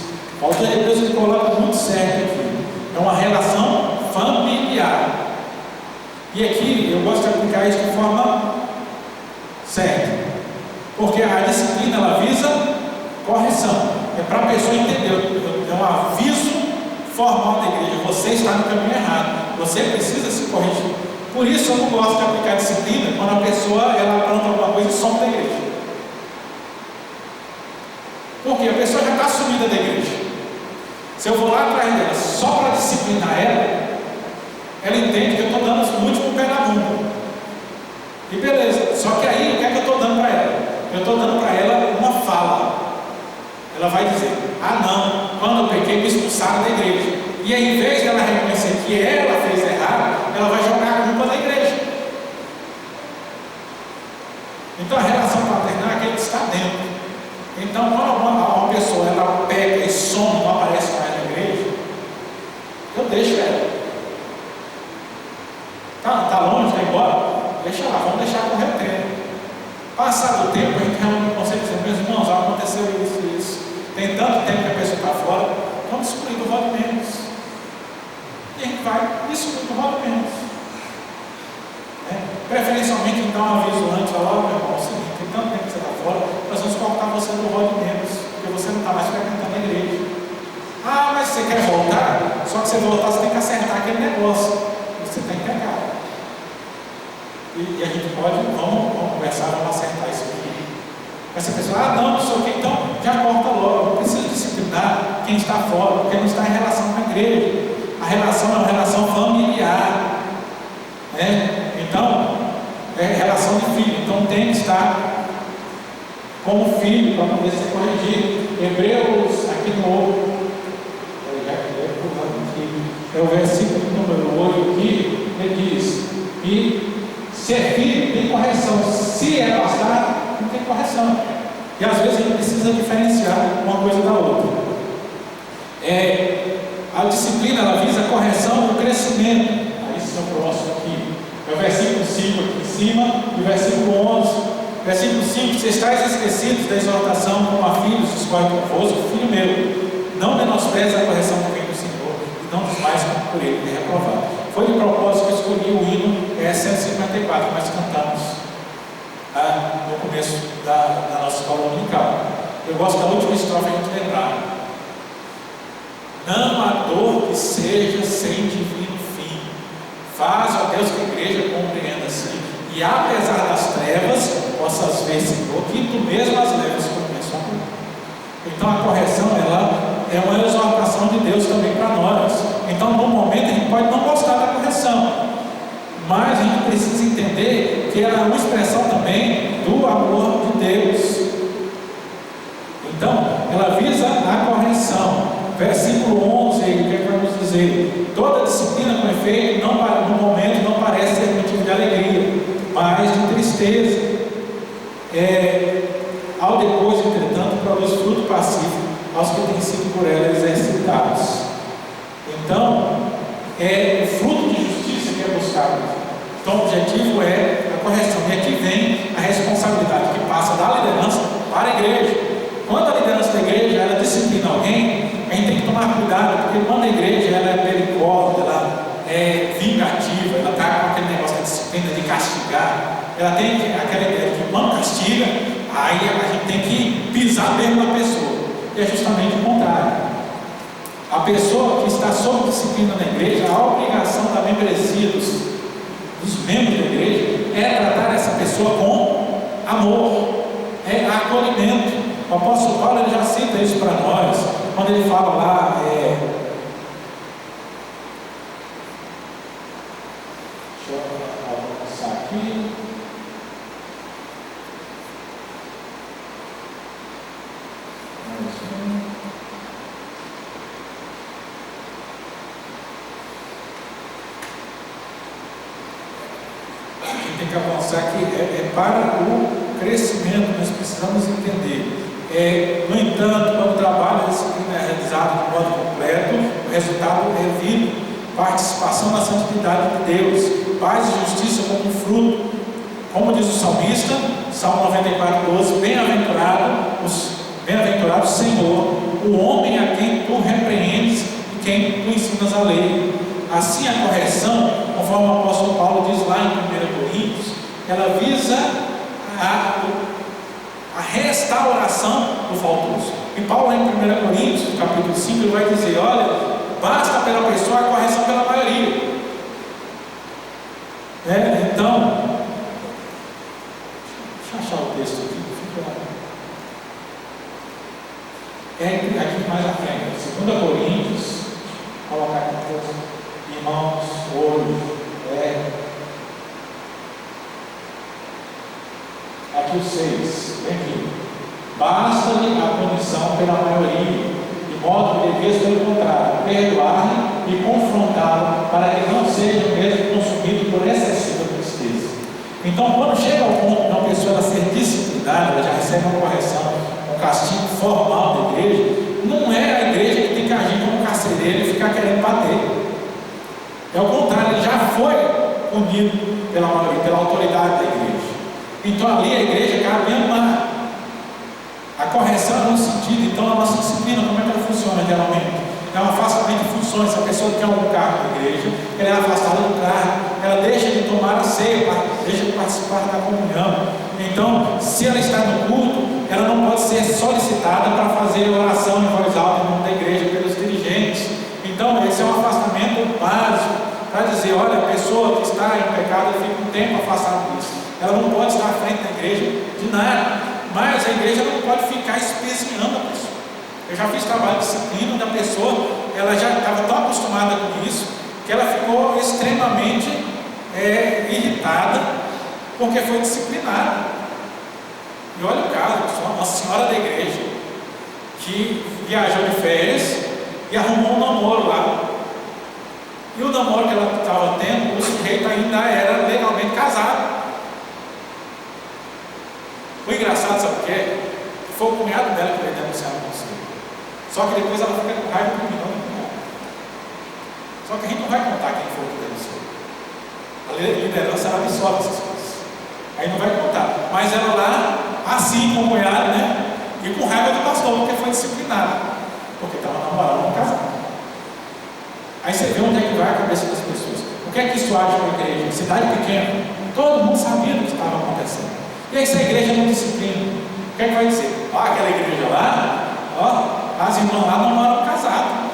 O autor de Hebreus ele coloca muito certo aqui. É uma relação familiar. E aqui eu gosto de aplicar isso de forma certa, porque a disciplina ela visa correção. É para a pessoa entender. É um aviso formal da igreja: você está no caminho errado, você precisa se corrigir. Por isso eu não gosto de aplicar disciplina quando a pessoa ela apronta alguma coisa e some da igreja. Porque a pessoa já está sumida da igreja. Se eu vou lá atrás dela só para disciplinar ela entende que eu estou dando o último pé na bunda. E beleza, só que aí o que é que eu estou dando para ela? Eu estou dando para ela uma fala. Ela vai dizer: ah não, quando eu pequei me expulsaram da igreja. E aí, em vez dela reconhecer que ela fez errado, ela vai jogar a culpa na igreja. Então a relação paternal é aquele que está dentro. Então quando uma pessoa ela pega e some, não aparece mais na igreja, eu deixo ela. Está longe, está embora? Deixa lá, vamos deixar correr o tempo. Passado o tempo, a gente realmente consegue dizer: meus irmãos, aconteceu isso. Tem tanto tempo que a pessoa está fora, vamos excluir do voto menos. E a gente vai excluir do voto menos. Preferencialmente, então, um aviso antes: ó, meu irmão, é o seguinte, tem tanto tempo que você está fora, nós vamos cortar você do voto menos, porque você não está mais frequentando a igreja. Ah, mas você quer voltar? Só que você voltar, você tem que acertar aquele negócio. Você tem que pegar. E a gente pode, vamos conversar, vamos acertar isso aqui. Essa pessoa: ah não sei o que, então já corta logo. Não precisa disciplinar quem está fora, porque não está em relação com a igreja. A relação é uma relação familiar, né? Então, é relação de filho. Então tem que estar como filho para poder ser corrigido. Hebreus, aqui no é o versículo número 8 aqui, ele diz: e ser filho tem correção. Se é bastardo, não tem correção. E às vezes a gente precisa diferenciar uma coisa da outra. A disciplina, ela visa a correção e o crescimento. Aí esse é o próximo aqui. É o versículo 5 aqui em cima e o versículo 11. Versículo 5: se estáis esquecidos da exortação como a filhos, discorre convosco, filho meu, não menospreze a correção que vem do Senhor, e não desmais por ele, me reprovado. Foi de propósito que eu escolhi o hino 154, que nós cantamos no começo da nossa escola dominical. Eu gosto da última estrofe a gente lembrar. Não há dor que seja sem divino fim. Faz, ó Deus, que a igreja compreenda assim. E apesar das trevas, possas ver, Senhor, que tu mesmo as levas como bênção. Então a correção, ela é uma exortação de Deus também para nós. Então, no momento, a gente pode não gostar da correção, mas a gente precisa entender que ela é uma expressão também do amor de Deus. Então, ela visa a correção. Versículo 11, o que vai nos dizer? Toda disciplina com efeito, no momento, não parece ser motivo de alegria, mas de tristeza. Ao depois, entretanto, produz fruto pacífico aos que têm sido por ela exercitados. Então, é o fruto de justiça que é buscado. Então, o objetivo é a correção. E aqui vem a responsabilidade que passa da liderança para a igreja. Quando a liderança da igreja ela disciplina alguém, a gente tem que tomar cuidado, porque quando a igreja ela é pericórdia, ela é vingativa, ela está com aquele negócio da disciplina de castigar, ela tem aquela ideia de que quando castiga, aí a gente tem que pisar mesmo na pessoa. E é justamente o contrário. A pessoa que está sob disciplina na igreja, a obrigação da membresia dos membros da igreja é tratar essa pessoa com amor, é acolhimento. O apóstolo Paulo ele já cita isso para nós, quando ele fala lá, deixa eu avançar aqui. Tem que avançar aqui, é para o crescimento, nós precisamos entender. No entanto, quando o trabalho da disciplina é realizado de modo completo, o resultado é vida, participação na santidade de Deus, paz e justiça como fruto. Como diz o salmista, Salmo 94:12, bem-aventurado Senhor, o homem a quem tu repreendes e quem tu ensinas a lei. Assim a correção, conforme o apóstolo Paulo diz lá em 1 Coríntios, ela visa a restauração do faltoso. E Paulo em 1 Coríntios, no capítulo 5, ele vai dizer, olha, basta pela pessoa a correção pela maioria. Então, deixa eu achar o texto aqui, aqui mais à frente, 2 Coríntios, colocar aqui todos, irmãos, hoje, aqui o 6, vem aqui. Basta-lhe a punição pela maioria, de modo que deveis, pelo contrário, perdoar-lhe e confrontá-lo, para que não seja mesmo consumido por excessiva tristeza. Então, quando chega ao ponto de uma pessoa ela ser disciplinada, ela já recebe uma correção, um castigo formal da igreja, não é a igreja que tem que agir como carcereiro e ficar querendo bater. É o contrário, ele já foi punido pela maioria, pela autoridade da igreja. Então ali a igreja cabe amar. A correção é no sentido, então a nossa disciplina, como é que ela funciona geralmente? É um afastamento de funções. Se a pessoa quer um cargo na igreja, ela é afastada do cargo, ela deixa de tomar a ceia, deixa de participar da comunhão. Então, se ela está no culto, ela não pode ser solicitada para fazer oração em voz alta em nome da igreja pelos dirigentes. Então, esse é um afastamento básico, para dizer, olha, a pessoa que está em pecado fica um tempo afastada disso. Ela não pode estar à frente da igreja de nada, mas a igreja não pode ficar especiando a pessoa. Eu já fiz trabalho de disciplina onde a pessoa, ela já estava tão acostumada com isso, que ela ficou extremamente irritada, porque foi disciplinada. E olha o caso, uma senhora da igreja, que viajou de férias e arrumou um namoro lá. E o namoro que ela estava tendo, o sujeito ainda era legalmente casado. O engraçado, sabe o que é? Só que depois ela fica com raiva do não. Só que a gente não vai contar quem foi que denunciou. A liderança ela absorve essas coisas. Aí não vai contar. Mas ela lá, assim como ela, né? E com raiva do pastor, porque foi disciplinada. Porque estava namorando um casal. Aí você vê onde é que vai a cabeça das pessoas. O que é que isso age com a igreja? Cidade pequena, todo mundo sabia do que estava acontecendo. E aí se a igreja não disciplina, o que é que vai dizer? Ó, aquela igreja lá, ó, as irmãs lá não moram casadas.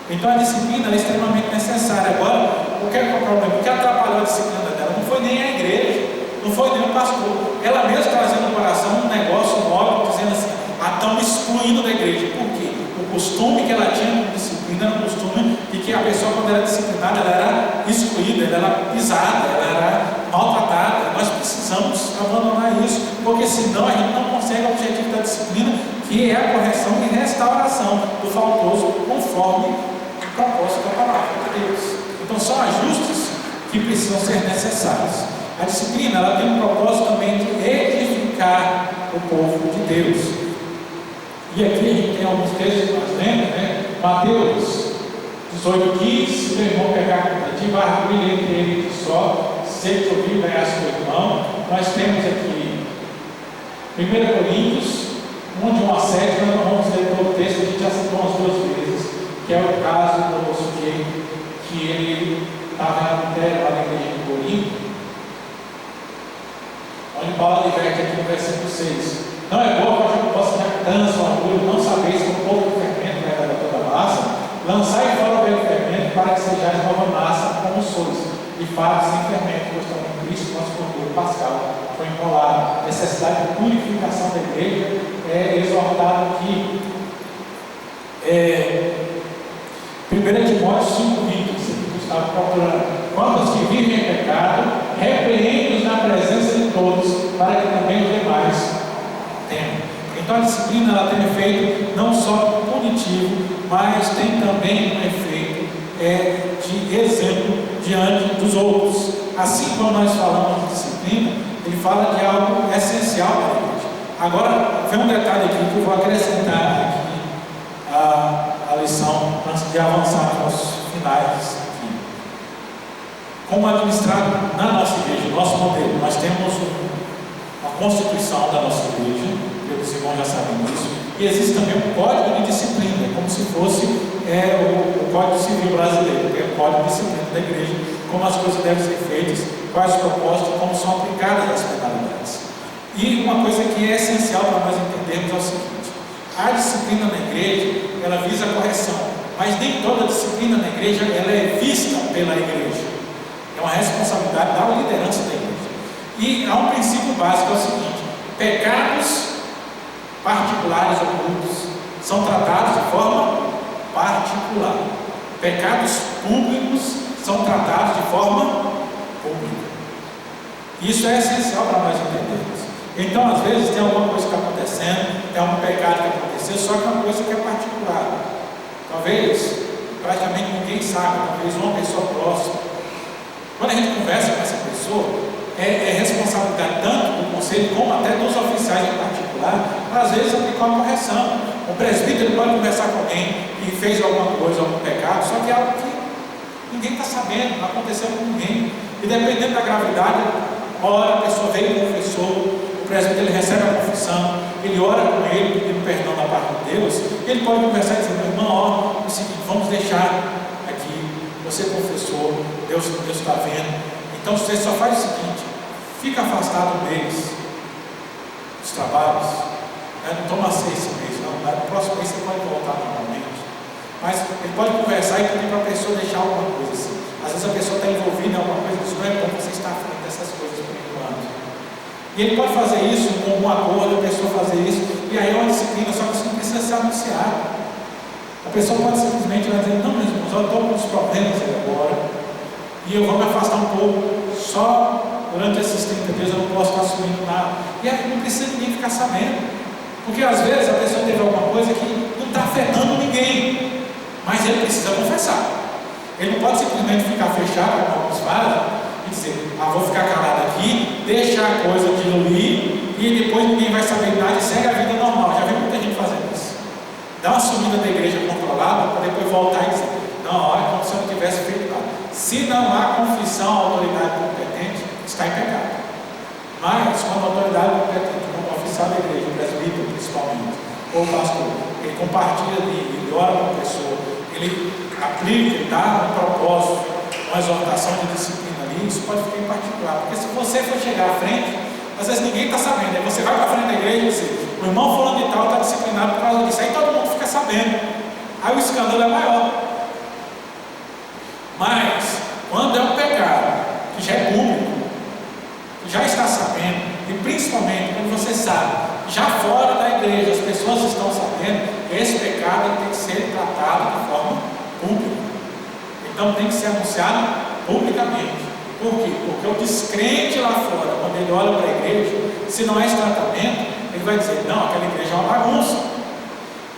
Então a disciplina é extremamente necessária. Agora, o que é o problema? O que atrapalhou a disciplina dela não foi nem a igreja, não foi nem o pastor. Ela mesma trazendo no coração um negócio móvel, dizendo assim, estão excluindo da igreja. Por quê? O costume que ela tinha de disciplina era um costume de que a pessoa, quando era disciplinada, ela era excluída, ela era pisada, ela era maltratada. Nós precisamos abandonar isso, porque senão a gente não consegue o objetivo da disciplina, que é a correção e restauração do faltoso, conforme o propósito da palavra de Deus. Então são ajustes que precisam ser necessários. A disciplina ela tem um propósito também de edificar o povo de Deus. E aqui a gente tem alguns textos que nós lemos, né? Mateus 18:15, se o irmão pegar contra ti, vai abrir entre ele de só, se ele te ouvir, ganhar seu irmão. Nós temos aqui 1 Coríntios 1, de 1 a 7, nós não vamos ler todo o texto, a gente já citou umas 2 vezes, que é o caso do sujeito que ele estava em adultério lá na igreja de Corinto, onde Paulo adverte aqui no versículo 6. Não é boa a vossa jactância, o orgulho, não sabeis que um pouco de fermento leva toda a massa, lançai fora o velho fermento, para que sejais nova massa, como sois, de fato sem fermento, pois também Cristo, nosso cordeiro pascal, foi enrolado. A necessidade de purificação da igreja é exortada aqui. 1 Timóteo 5:20, que estava procurando. Quanto aos que vivem em pecado, repreende-os na presença de todos, para que também os demais. Então a disciplina ela tem um efeito não só punitivo, mas tem também um efeito de exemplo diante dos outros. Assim como nós falamos de disciplina, ele fala de algo essencial para a igreja. Agora, vem um detalhe aqui que eu vou acrescentar aqui a lição antes de avançar nos finais aqui. Como administrado na nossa igreja, no nosso modelo, nós temos a constituição da nossa igreja, os irmãos já sabem disso, e existe também um código de disciplina, como se fosse o Código Civil brasileiro, que é o código de disciplina da igreja, como as coisas devem ser feitas, quais os propósitos, como são aplicadas as penalidades. E uma coisa que é essencial para nós entendermos é o seguinte: a disciplina na igreja, ela visa a correção, mas nem toda disciplina na igreja ela é vista pela igreja. É uma responsabilidade da liderança da igreja. E há um princípio básico, é o seguinte: pecados particulares ocultos são tratados de forma particular. Pecados públicos são tratados de forma pública. Isso é essencial para nós entendermos. Então, às vezes, tem alguma coisa que está acontecendo, tem algum pecado que aconteceu, só que é uma coisa que é particular. Talvez, praticamente ninguém sabe, talvez uma pessoa próxima. Quando a gente conversa com essa pessoa, é responsabilidade tanto do conselho como até dos oficiais em particular, às vezes aplicar uma correção. O presbítero pode conversar com alguém que fez alguma coisa, algum pecado, só que é algo que ninguém está sabendo, não aconteceu com ninguém. E dependendo da gravidade, ora a pessoa veio e confessou, o presbítero ele recebe a confissão, ele ora com ele, pedindo perdão da parte de Deus, ele pode conversar e dizer: meu irmão, ó, é o seguinte, vamos deixar aqui, você confessou, Deus está vendo. Então você só faz o seguinte: fica afastado deles, dos trabalhos, não toma 6 meses, não. No próximo mês você pode voltar normalmente. Mas ele pode conversar e pedir para a pessoa deixar alguma coisa assim. Às vezes a pessoa está envolvida em alguma coisa, isso não é bom você estar à frente dessas coisas por enquanto. E ele pode fazer isso com um acordo, a pessoa fazer isso, e aí é uma disciplina, só que isso não precisa ser anunciado. A pessoa pode simplesmente dizer: não, meus irmãos, eu estou com uns problemas aí agora, e eu vou me afastar um pouco, só durante esses 30 dias eu não posso estar assumindo nada. E aí não precisa ninguém ficar sabendo, porque às vezes a pessoa teve alguma coisa que não está afetando ninguém, mas ele precisa confessar. Ele não pode simplesmente ficar fechado, como alguns fazem, e dizer: vou ficar calado aqui, deixar a coisa diluir, e depois ninguém vai saber nada e segue a vida normal. Já vi muita gente fazendo isso. dar uma subida da igreja controlada para depois voltar e dizer, não, olha, como se eu não tivesse feito nada. Se não há confissão à autoridade competente, está em pecado. Mas quando a autoridade competente, como o oficial da igreja, o presbítero principalmente, ou o pastor, ele compartilha ali, ele ora com a pessoa, ele aplica, ele dá um propósito, uma exortação de disciplina ali, isso pode ficar em particular. Porque se você for chegar à frente, às vezes ninguém está sabendo, aí você vai para a frente da igreja e diz, o irmão fulano de tal está disciplinado por causa disso, aí todo mundo fica sabendo, aí o escândalo é maior. Mas, quando é um pecado, que já é público, que já está sabendo, e principalmente quando você sabe, já fora da igreja, as pessoas estão sabendo, esse pecado tem que ser tratado de forma pública. Então tem que ser anunciado publicamente. Por quê? Porque o descrente lá fora, quando ele olha para a igreja, se não é esse tratamento, ele vai dizer, não, aquela igreja é uma bagunça.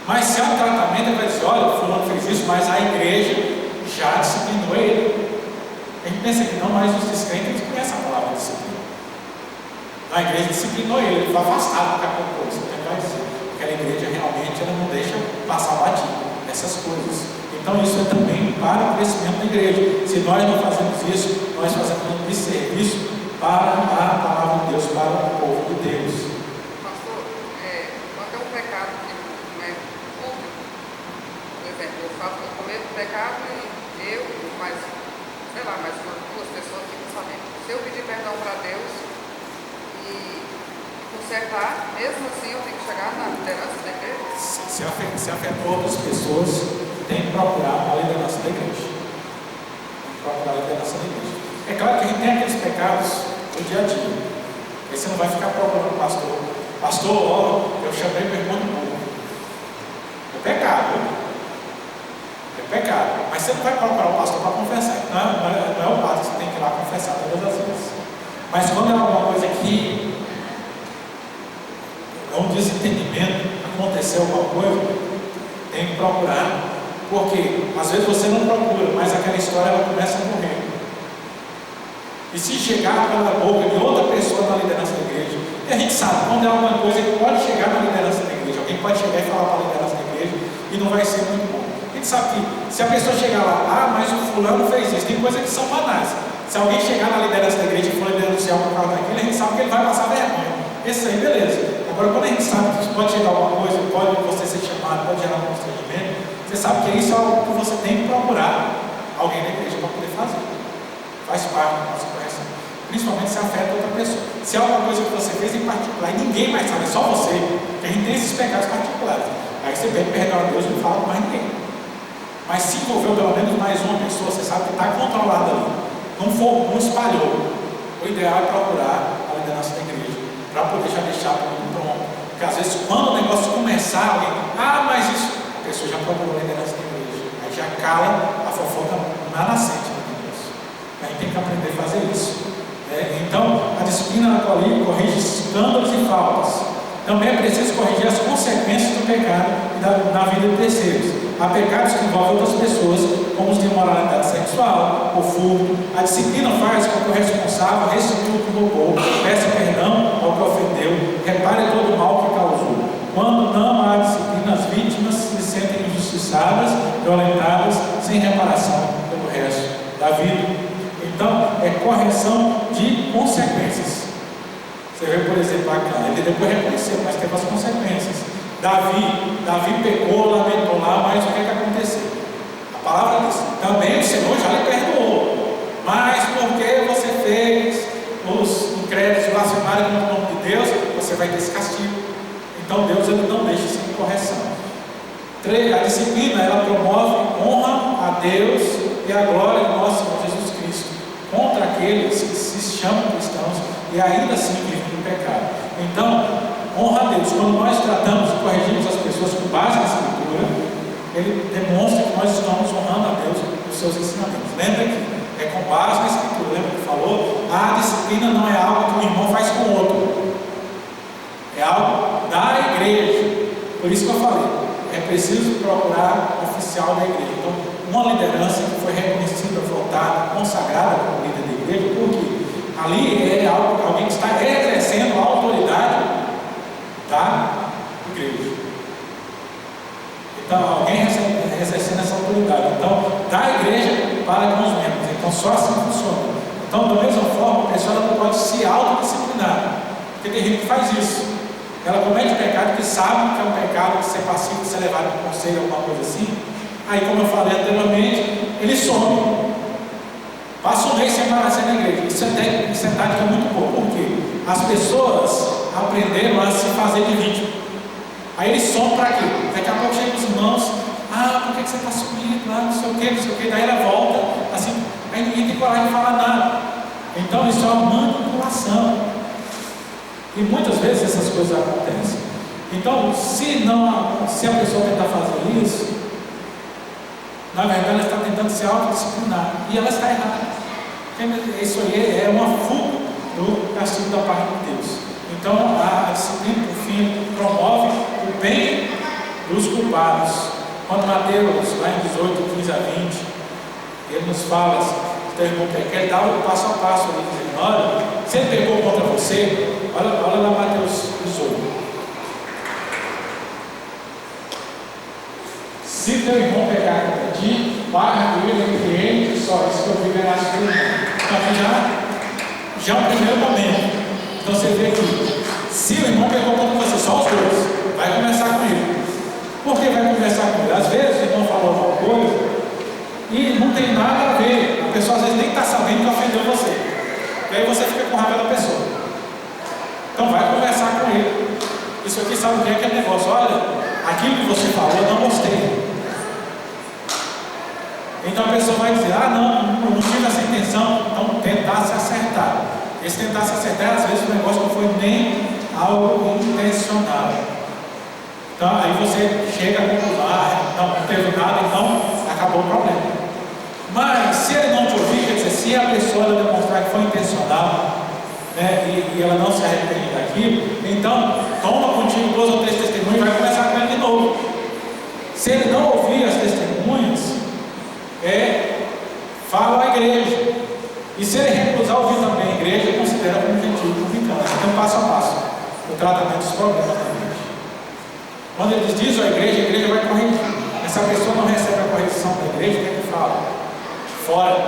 Mas se é um tratamento, ele vai dizer, olha, o fulano fez isso, mas a igreja já disciplinou ele. A gente pensa que não, mas os descrentes, eles conhecem a palavra disciplina. A igreja disciplinou ele foi afastado do capítulo 2. Então ele vai dizer, aquela igreja realmente ela não deixa passar batido essas coisas. Então isso é também para o crescimento da igreja. Se nós não fazemos isso, nós fazemos um desserviço para a palavra de Deus, para o povo de Deus. Pastor, quando é um pecado que não é público, por exemplo, eu cometo um pecado e eu, mais duas pessoas ficam sabendo. Se eu pedir perdão para Deus e consertar, mesmo assim eu tenho que chegar na liderança da igreja? Se afetou outras pessoas, tem que procurar a liderança da igreja. É claro que a gente tem aqueles pecados do dia a dia. Aí você não vai ficar procurando o pastor. Pastor, ó, eu chamei meu irmão de burro. É pecado. É pecado. Mas você não vai procurar o pastor para confessar. Não é o padre, você tem que ir lá confessar todas as vezes. Mas quando é alguma coisa que é um desentendimento, aconteceu alguma coisa, tem que procurar. Porque às vezes você não procura, mas aquela história ela começa a morrer. E se chegar pela boca de outra pessoa na liderança da igreja, e a gente sabe, quando é alguma coisa que pode chegar na liderança da igreja, alguém pode chegar e falar para a liderança da igreja e não vai ser muito bom. A gente sabe que se a pessoa chegar lá, mas o fulano fez isso, tem coisas que são banais. Se alguém chegar na liderança da igreja e for denunciar por causa daquilo, a gente sabe que ele vai passar vergonha. Esse aí, beleza. Agora, quando a gente sabe que pode chegar alguma coisa, pode você ser chamado, pode gerar um constrangimento, você sabe que isso é algo que você tem que procurar alguém da igreja para poder fazer. Faz parte da nossa correção. Principalmente se afeta outra pessoa. Se é alguma coisa que você fez em particular e ninguém mais sabe, é só você, que a gente tem esses pecados particulares. Aí você pede perdão a Deus e não fala com mais ninguém. Mas se envolveu pelo menos mais uma pessoa, você sabe que está controlado ali. Não espalhou. O ideal é procurar a liderança da igreja, para poder já deixar tudo pronto. Porque às vezes quando o negócio começar, alguém, mas isso, a pessoa já procurou a liderança da igreja. Aí já cala a fofoca na nascente do negócio. A gente tem que aprender a fazer isso. Então, a disciplina atual corrige escândalos e faltas. Também é preciso corrigir as consequências do pecado na vida de terceiros. Há pecados que envolvem outras pessoas, como os de imoralidade sexual, o furto. A disciplina faz com que o responsável restitua o que roubou, peça perdão ao que ofendeu, repare todo o mal que causou. Quando não há disciplina, as vítimas se sentem injustiçadas, violentadas, sem reparação pelo resto da vida. Então, é correção de consequências. Você vê, por exemplo, aqui, ele depois reconheceu, mas teve as consequências. Davi pecou, lamentou lá, mas o que aconteceu? A palavra diz, também o Senhor já lhe perdoou, mas porque você fez os incrédulos blasfemarem no nome de Deus, você vai ter esse castigo. Então Deus ele não deixa sem correção. 3. A disciplina ela promove honra a Deus e a glória de nosso Senhor Jesus Cristo contra aqueles que se chamam cristãos e ainda assim vivem no pecado. Então, honra a Deus. Quando nós tratamos e corrigimos as pessoas com base na Escritura, ele demonstra que nós estamos honrando a Deus nos seus ensinamentos. Lembra que é com base na Escritura. Lembra que falou? A disciplina não é algo que um irmão faz com o outro. É algo da igreja. Por isso que eu falei, é preciso procurar o oficial da igreja. Então, uma liderança que foi reconhecida, votada, consagrada como líder da igreja, porque ali é alguém que está exercendo a autoridade da igreja. Então, alguém exercendo essa autoridade. Então, da igreja para com os membros. Então, só assim funciona. Então, da mesma forma, a pessoa não pode se autodisciplinar. Porque tem gente que faz isso. Ela comete pecado que sabe que é um pecado, que ser passivo, que ser levado para o conselho, alguma coisa assim. Aí, como eu falei anteriormente, ele some. Passa um mês sem aparecer na igreja. Isso é tática muito boa. Por quê? As pessoas aprenderam a se fazer de vítima. Aí eles somam para quê? Daqui a pouco chegam os irmãos. Por que você está sumindo lá? Não sei o quê. Daí ela volta, assim. Aí ninguém tem coragem de falar nada. Então isso é uma manipulação. E muitas vezes essas coisas acontecem. Então, se a pessoa tentar fazer isso, na verdade ela está tentando se autodisciplinar. E ela está errada. Isso aí é uma fuga do castigo da parte de Deus. Então, a disciplina, por fim, promove o bem dos culpados. Quando Mateus, lá em 18, 15 a 20, ele nos fala, se teu irmão pecar, ele dá o passo a passo, ele dizendo, olha, se ele pecou contra você, olha lá Mateus 18. Se teu irmão pecar contra ti, barra ele entre ele e só, isso que eu vi ganhar sobre ele. Então, já é o primeiro momento. Então você vê que se o irmão pecou contra você, só os dois, vai conversar com ele. Por que vai conversar com ele? Às vezes o irmão falou alguma coisa e não tem nada a ver. A pessoa às vezes nem está sabendo que ofendeu você. E aí você fica com raiva da pessoa. Então vai conversar com ele. Isso aqui sabe o que é aquele negócio? Olha, aquilo que você falou eu não gostei. Então a pessoa vai dizer, não tive essa intenção. Então tentar se acertar. Esse tentar se acertar, às vezes o negócio não foi nem algo intencional. Então aí você chega a concluir, não teve nada, então acabou o problema. Mas se ele não te ouvir, quer dizer, se a pessoa demonstrar que foi intencional, né, e ela não se arrepende daquilo, então toma contigo 2 ou 3 testemunhas e vai começar com ele de novo. Se ele não ouvir as testemunhas, fala à igreja. E se ele recusar ouvir também a igreja, considera como gentil publicano. Então, passo a passo, o tratamento dos problemas da igreja. Quando ele diz à igreja, a igreja vai corrigir. Essa pessoa não recebe a correção da igreja, o que ele fala? Fora.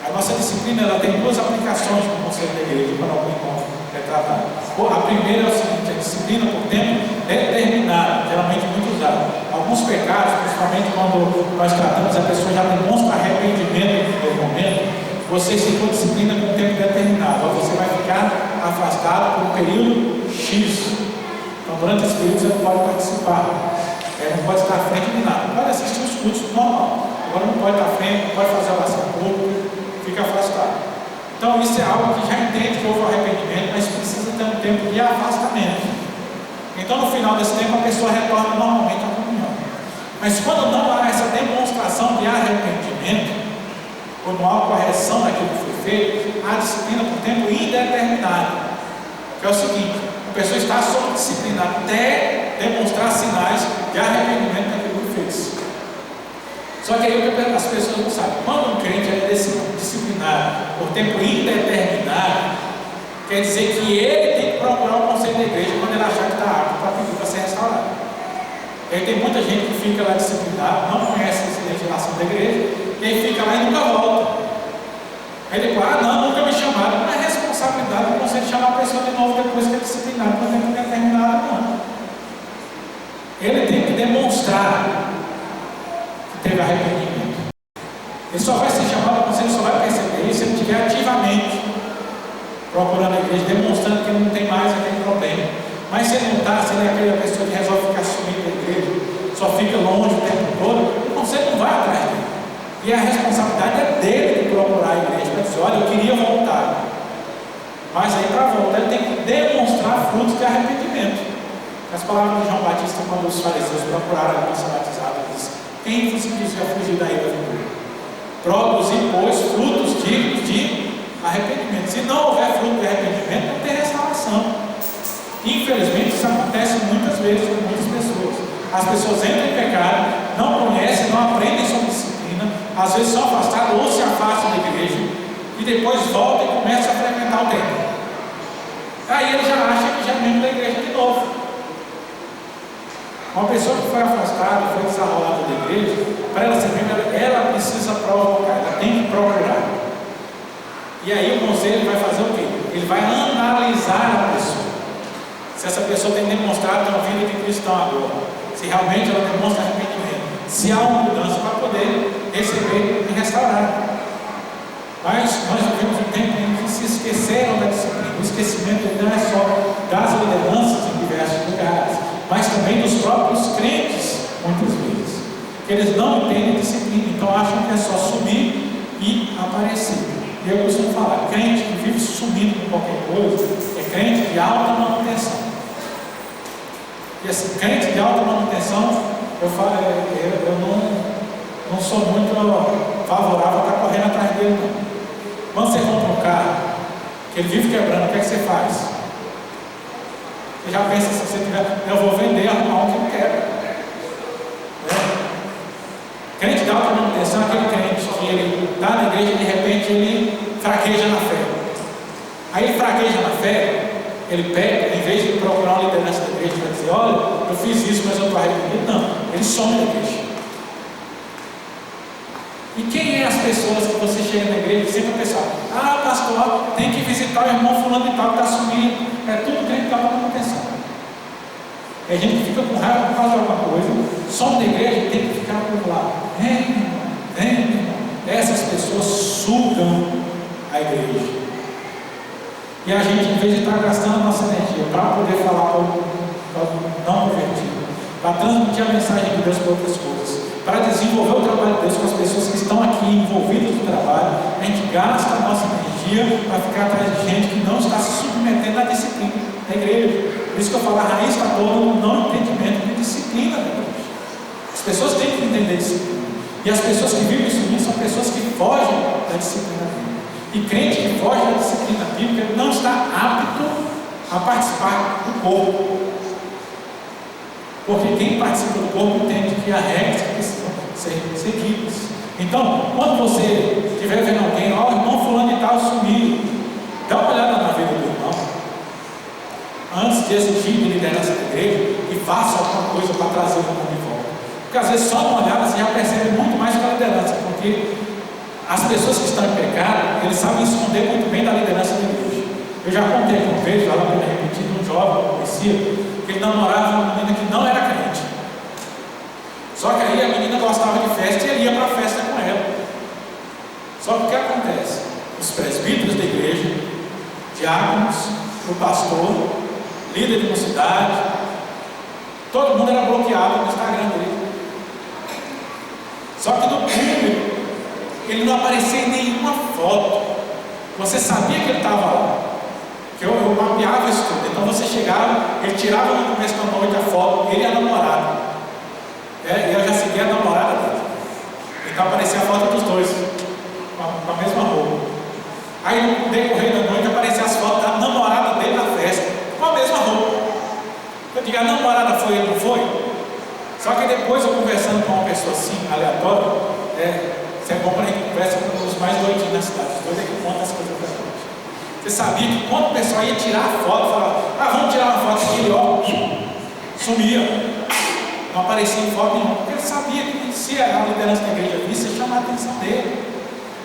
A nossa disciplina ela tem 2 aplicações no conselho da igreja, para algum irmão retratado. A primeira é o seguinte: a disciplina por tempo determinado, geralmente muito usada. Alguns pecados, principalmente quando nós tratamos, a pessoa já demonstra arrependimento no primeiro momento. Você citou disciplina com tempo determinado. Você vai ficar afastado por um período X. Então, durante esse período, você não pode participar. Não pode estar à frente de nada. Pode assistir os cultos normal. Agora não pode estar à frente, não pode fazer oração pública. Fica afastado. Então, isso é algo que já entende que houve arrependimento, mas precisa ter um tempo de afastamento. Então, no final desse tempo, a pessoa retorna normalmente à comunhão. Mas quando não há essa demonstração de arrependimento, quando há correção daquilo que foi feito, há disciplina por tempo indeterminado. Que é o seguinte: a pessoa está sob disciplina até demonstrar sinais de arrependimento daquilo que fez. Só que aí as pessoas não sabem. Quando um crente é disciplinado por tempo indeterminado, quer dizer que ele tem que procurar o conselho da igreja quando ele achar que está apto para pedir para ser restaurado. E aí tem muita gente que fica lá disciplinado, não conhece a legislação da igreja, e aí fica lá e nunca volta. Aí depois, nunca me chamaram. Não é responsabilidade do conselho chamar a pessoa de novo depois que é disciplinado por tempo indeterminado, não. Ele tem que demonstrar que teve arrependimento. Ele só vai ser chamado ao conselho, só vai perceber isso se ele estiver ativamente procurando a igreja, demonstrando que ele não tem mais aquele problema. Mas se ele não está, se ele é aquela pessoa que resolve ficar sumindo da igreja, só fica longe o tempo todo, o conselho não vai atrás dele. E a responsabilidade é dele de procurar a igreja para dizer: olha, eu queria voltar. Mas aí para voltar ele tem que demonstrar frutos de arrependimento. As palavras de João Batista, quando os fariseus procuraram a ser batizados, ele disse: quem você quiser fugir da ira vindoura? Produzir, pois, frutos dignos de arrependimento. Se não houver fruto de arrependimento, não tem restauração. Infelizmente, isso acontece muitas vezes com muitas pessoas. As pessoas entram em pecado, não conhecem, não aprendem sobre disciplina, às vezes são afastados ou se afastam da igreja e depois voltam e começam a frequentar o templo. Aí ele já acha que já é membro da igreja de novo. Uma pessoa que foi afastada, foi desarrolada da igreja, para ela ser membro, ela precisa provocar, ela tem que procurar. E aí o conselho vai fazer o quê? Ele vai analisar a pessoa. Se essa pessoa tem demonstrado uma vida de cristão agora, se realmente ela demonstra arrependimento, se há uma mudança para poder receber e restaurar. Mas nós vivemos um tempo em que se esqueceram da disciplina. O esquecimento não é só das lideranças em diversos lugares, mas também dos próprios crentes, muitas vezes. Eles não entendem disciplina, então acham que é só subir e aparecer. E eu costumo falar, crente que vive sumindo com qualquer coisa, é crente de alta manutenção. E assim, crente de alta manutenção, eu falo, eu não sou muito favorável a estar correndo atrás dele, não. Quando você compra um carro, que ele vive quebrando, o que é que você faz? Você já pensa, se você tiver, eu vou vender, arrumar um que não quebra. Crente de alta manutenção é aquele crente que ele está na igreja e de repente ele fraqueja na fé. Aí ele fraqueja na fé, ele pega, em vez de procurar uma liderança da igreja para dizer, olha, eu fiz isso, mas eu estou arrependido. Não, ele some da igreja. E quem é as pessoas que você chega na igreja e sempre pensa, pastor, tem que visitar o irmão fulano e tal que está sumindo. É tudo crente que está dando atenção. A gente fica com raiva por causa de alguma coisa, some da igreja e tem que ficar por lá. Vem, irmão. Essas pessoas sugam a igreja. E a gente, em vez de estar gastando a nossa energia para poder falar para o não convertido, para transmitir a mensagem de Deus para outras coisas, para desenvolver o trabalho de Deus com as pessoas que estão aqui envolvidas no trabalho, a gente gasta a nossa energia para ficar atrás de gente que não está se submetendo à disciplina da igreja. Por isso que eu falo, a raiz está toda no não entendimento de disciplina da igreja. As pessoas têm que entender disciplina. E as pessoas que vivem isso são pessoas que fogem da disciplina bíblica. E crente que foge da disciplina bíblica não está apto a participar do corpo. Porque quem participa do corpo entende que há regras que precisam ser seguidas. Então, quando você estiver vendo alguém, o irmão fulano e tal sumiu, dá uma olhada na vida do irmão. Antes de exigir de liderança da igreja, e faça alguma coisa para trazer o irmão de volta. Porque às vezes só uma olhada você já percebe muito mais que a liderança, porque as pessoas que estão em pecado, eles sabem esconder muito bem da liderança da igreja. Eu já contei uma vez, já lá repetido, um jovem que eu conhecia, que ele namorava uma menina que não era crente. Só que aí a menina gostava de festa e ele ia para a festa com ela. Só que o que acontece? Os presbíteros da igreja, diáconos, o pastor, líder de uma cidade, todo mundo era bloqueado no Instagram dele. Só que no público, ele não aparecia em nenhuma foto. Você sabia que ele estava lá. Que eu mapeava isso tudo. Então você chegava, ele tirava no começo da noite a foto, ele e a namorada. E eu já seguia a namorada dele. Então aparecia a foto dos dois, com a mesma roupa. Aí no decorrer da noite aparecia as fotos da namorada dele na festa, com a mesma roupa. Eu digo, a namorada foi ele, não foi? Só que depois eu conversando com uma pessoa assim, aleatória, você é bom quando a gente conversa com os mais doidinhos da cidade, os dois é que contam as coisas pra gente. Você sabia que quando o pessoal ia tirar a foto, falava, vamos tirar uma foto aqui, ó, sumia. Não aparecia em foto nenhuma, porque ele sabia que se a liderança da igreja visse, ia chamar a atenção dele.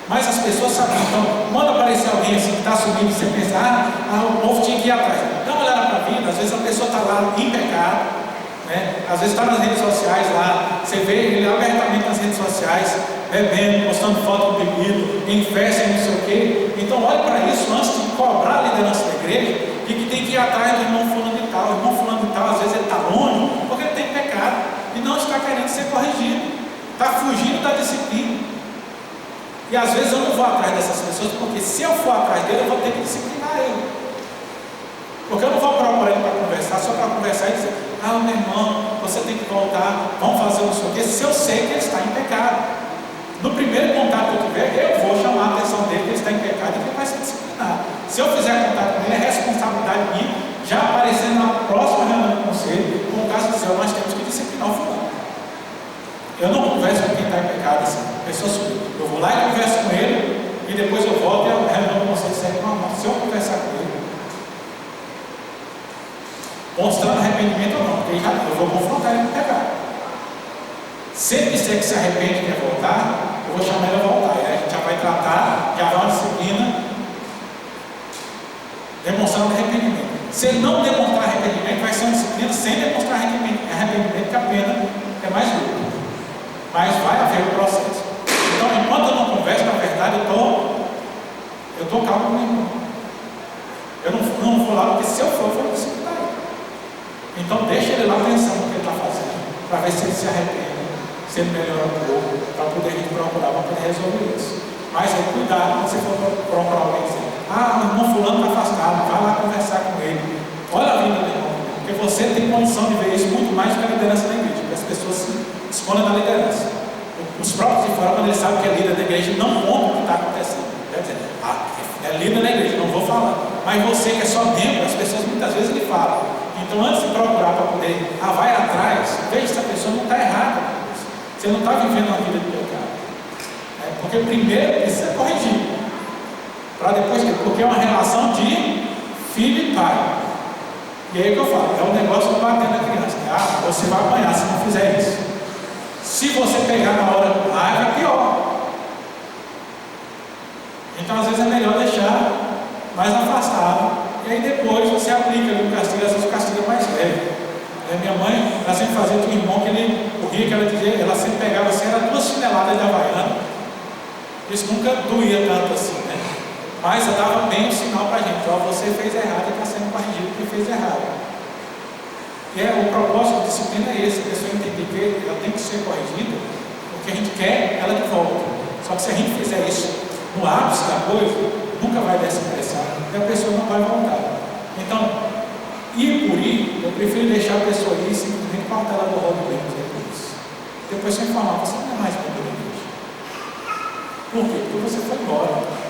Mas as pessoas sabiam. Então, quando aparecer alguém assim que está subindo, você pensa, o povo tinha que ir atrás. Dá uma olhada para a vida, às vezes a pessoa está lá em pecado, né? Às vezes está nas redes sociais lá, você vê ele abertamente nas redes sociais, bebendo, postando foto do bebido, em festa e não sei o quê. Então olhe para isso antes de cobrar a liderança da igreja, e que tem que ir atrás do irmão fulano de tal. O irmão fulano de tal, às vezes ele está longe, porque ele tem pecado, e não está querendo ser corrigido, está fugindo da disciplina. E às vezes eu não vou atrás dessas pessoas, porque se eu for atrás dele, eu vou ter que disciplinar ele. Porque eu não vou procurar ele para conversar, só para conversar e dizer, meu irmão, você tem que voltar, vamos fazer o seu quê? Se eu sei que ele está em pecado. No primeiro contato que eu tiver, eu vou chamar a atenção dele que ele está em pecado e que ele vai ser disciplinado. Se eu fizer contato com ele, é responsabilidade minha, já aparecendo na próxima reunião do conselho, com o caso de dizer, nós temos que disciplinar o fulano. Eu não converso com quem está em pecado assim, a pessoa subiu. Eu vou lá e converso com ele, e depois eu volto e a reunião do conselho segue normal. Se eu conversar com ele, mostrando arrependimento ou não, porque eu vou confrontar ele com o pecado. Se ele disser que se arrepende e quer voltar, eu vou chamar ele a voltar. E aí a gente já vai tratar, já vai uma disciplina demonstrando arrependimento. Se ele não demonstrar arrependimento, vai ser uma disciplina sem demonstrar arrependimento, que a pena é mais dura. Mas vai haver o processo. Então, enquanto eu não converso, na verdade, eu estou calmo com o meu irmão. Eu não vou lá, porque se eu for, eu vou disciplinar ele. Então, deixa ele lá pensando no que ele está fazendo, para ver se ele se arrepende, se ele melhora um pouco, para poder a gente procurar, para poder resolver isso. Mas aí, cuidado quando você for procurar alguém dizer: ah, o irmão fulano está afastado, vai lá conversar com ele. Olha a vida do irmão, porque você tem condição de ver isso muito mais do que a liderança da igreja, porque as pessoas se escondem da liderança. Os próprios de fora, quando eles sabem que é líder da igreja, não contam o que está acontecendo. Quer dizer, é líder da igreja, não vou falar. Mas você que é só membro, as pessoas muitas vezes lhe falam. Então, antes de procurar para poder, vai atrás, veja se a pessoa não está errada. Você não está vivendo uma vida de pecado. Porque primeiro precisa corrigir. Para depois, porque é uma relação de filho e pai. E aí que eu falo, é um negócio de bater na criança. Você vai apanhar se não fizer isso. Se você pegar na hora do raiva, é pior. Então, às vezes é melhor deixar mais afastado. E aí depois você aplica ali o castigo, às vezes o castigo é mais leve. Minha mãe, ela sempre fazia com o irmão que ele corria, que ela dizia, ela sempre pegava assim, era 2 chineladas de havaiana. Isso nunca doía tanto assim, né? Mas ela dava bem o sinal para a gente: ó, você fez errado e está sendo corrigido porque fez errado. E o propósito da disciplina é esse: a pessoa entender que ela tem que ser corrigida, porque a gente quer ela de volta. Só que se a gente fizer isso no ápice da coisa, nunca vai dar essa impressão, e a pessoa não vai voltar. Então, ir por ir, eu prefiro deixar a pessoa ir, simplesmente cortar ela do rolo bem depois. Depois você informar: você não é mais membro da igreja. Por quê? Porque você foi embora.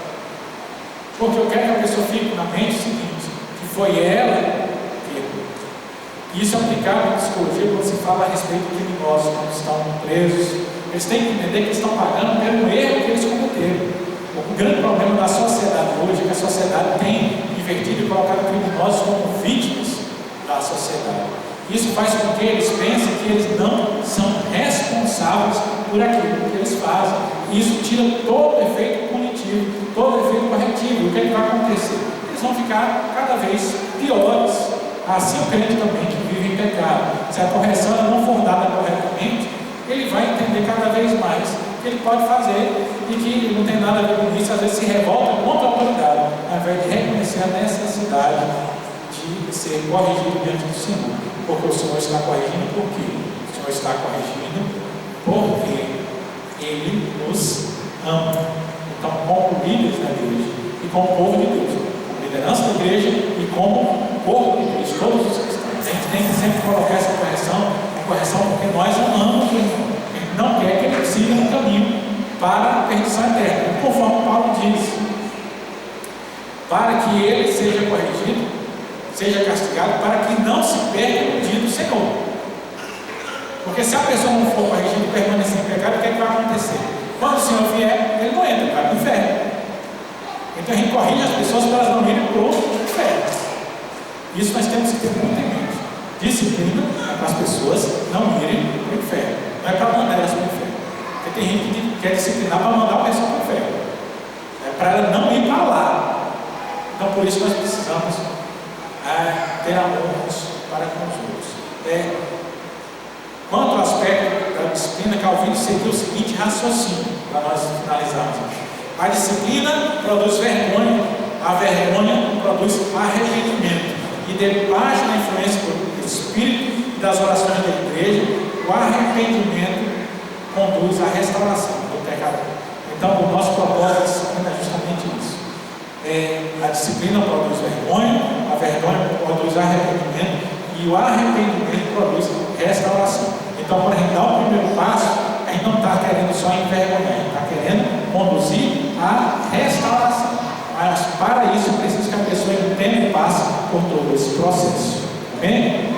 Porque eu quero que a pessoa fique na mente o seguinte: que foi ela que errou. Isso é aplicado na psicologia quando se fala a respeito de criminosos, quando estão presos. Eles têm que entender que eles estão pagando pelo erro que eles cometeram. O grande problema da sociedade hoje é que a sociedade tem invertido e colocado criminosos como vítimas da sociedade. Isso faz com que eles pensem que eles não são responsáveis por aquilo que eles fazem. Isso tira todo o efeito punitivo, todo o efeito corretivo. O que vai acontecer? Eles vão ficar cada vez piores. Assim o crente também que vive em pecado. Se a correção não for dada corretamente, ele vai entender cada vez mais que ele pode fazer e que não tem nada a ver com isso. Às vezes se revolta contra a autoridade, ao invés de reconhecer a necessidade de ser corrigido diante do Senhor. Porque o Senhor está corrigindo por quê? O Senhor está corrigindo porque Ele nos ama. Então, como líderes da igreja e como povo de Deus, como liderança da igreja e como povo de Deus, todos os cristãos, a gente tem que sempre colocar essa correção porque nós amamos o irmão. A gente não quer que ele siga no caminho para a perdição eterna, conforme Paulo diz, para que ele seja corrigido, seja castigado, para que não se perca no dia do Senhor. Porque se a pessoa não for corrigida e permanecer em pecado, o que é que vai acontecer? Quando o Senhor vier, ele não entra, ele vai para o inferno. Então a gente corrige as pessoas para elas não irem para o inferno. Isso nós temos que ter muito em mente. Disciplina é para as pessoas não irem para o inferno, não é para mandar elas para o inferno. Porque tem gente que quer disciplinar para mandar a pessoa para o inferno, é para ela não ir para lá. Então por isso nós precisamos ter amor uns para com os outros. Quanto ao aspecto da disciplina, Calvino seguiu o seguinte raciocínio, para nós finalizarmos. A disciplina produz vergonha, a vergonha produz arrependimento. E debaixo da influência do Espírito e das orações da igreja, o arrependimento conduz à restauração do pecador. Então, o nosso propósito da disciplina é justamente isso. A disciplina produz vergonha, a vergonha produz arrependimento e o arrependimento produz restauração. Então, quando a gente dá o primeiro passo, a gente não está querendo só envergonhar, a gente está querendo conduzir a restauração. Mas para isso, precisa que a pessoa entenda e passe por todo esse processo. Amém?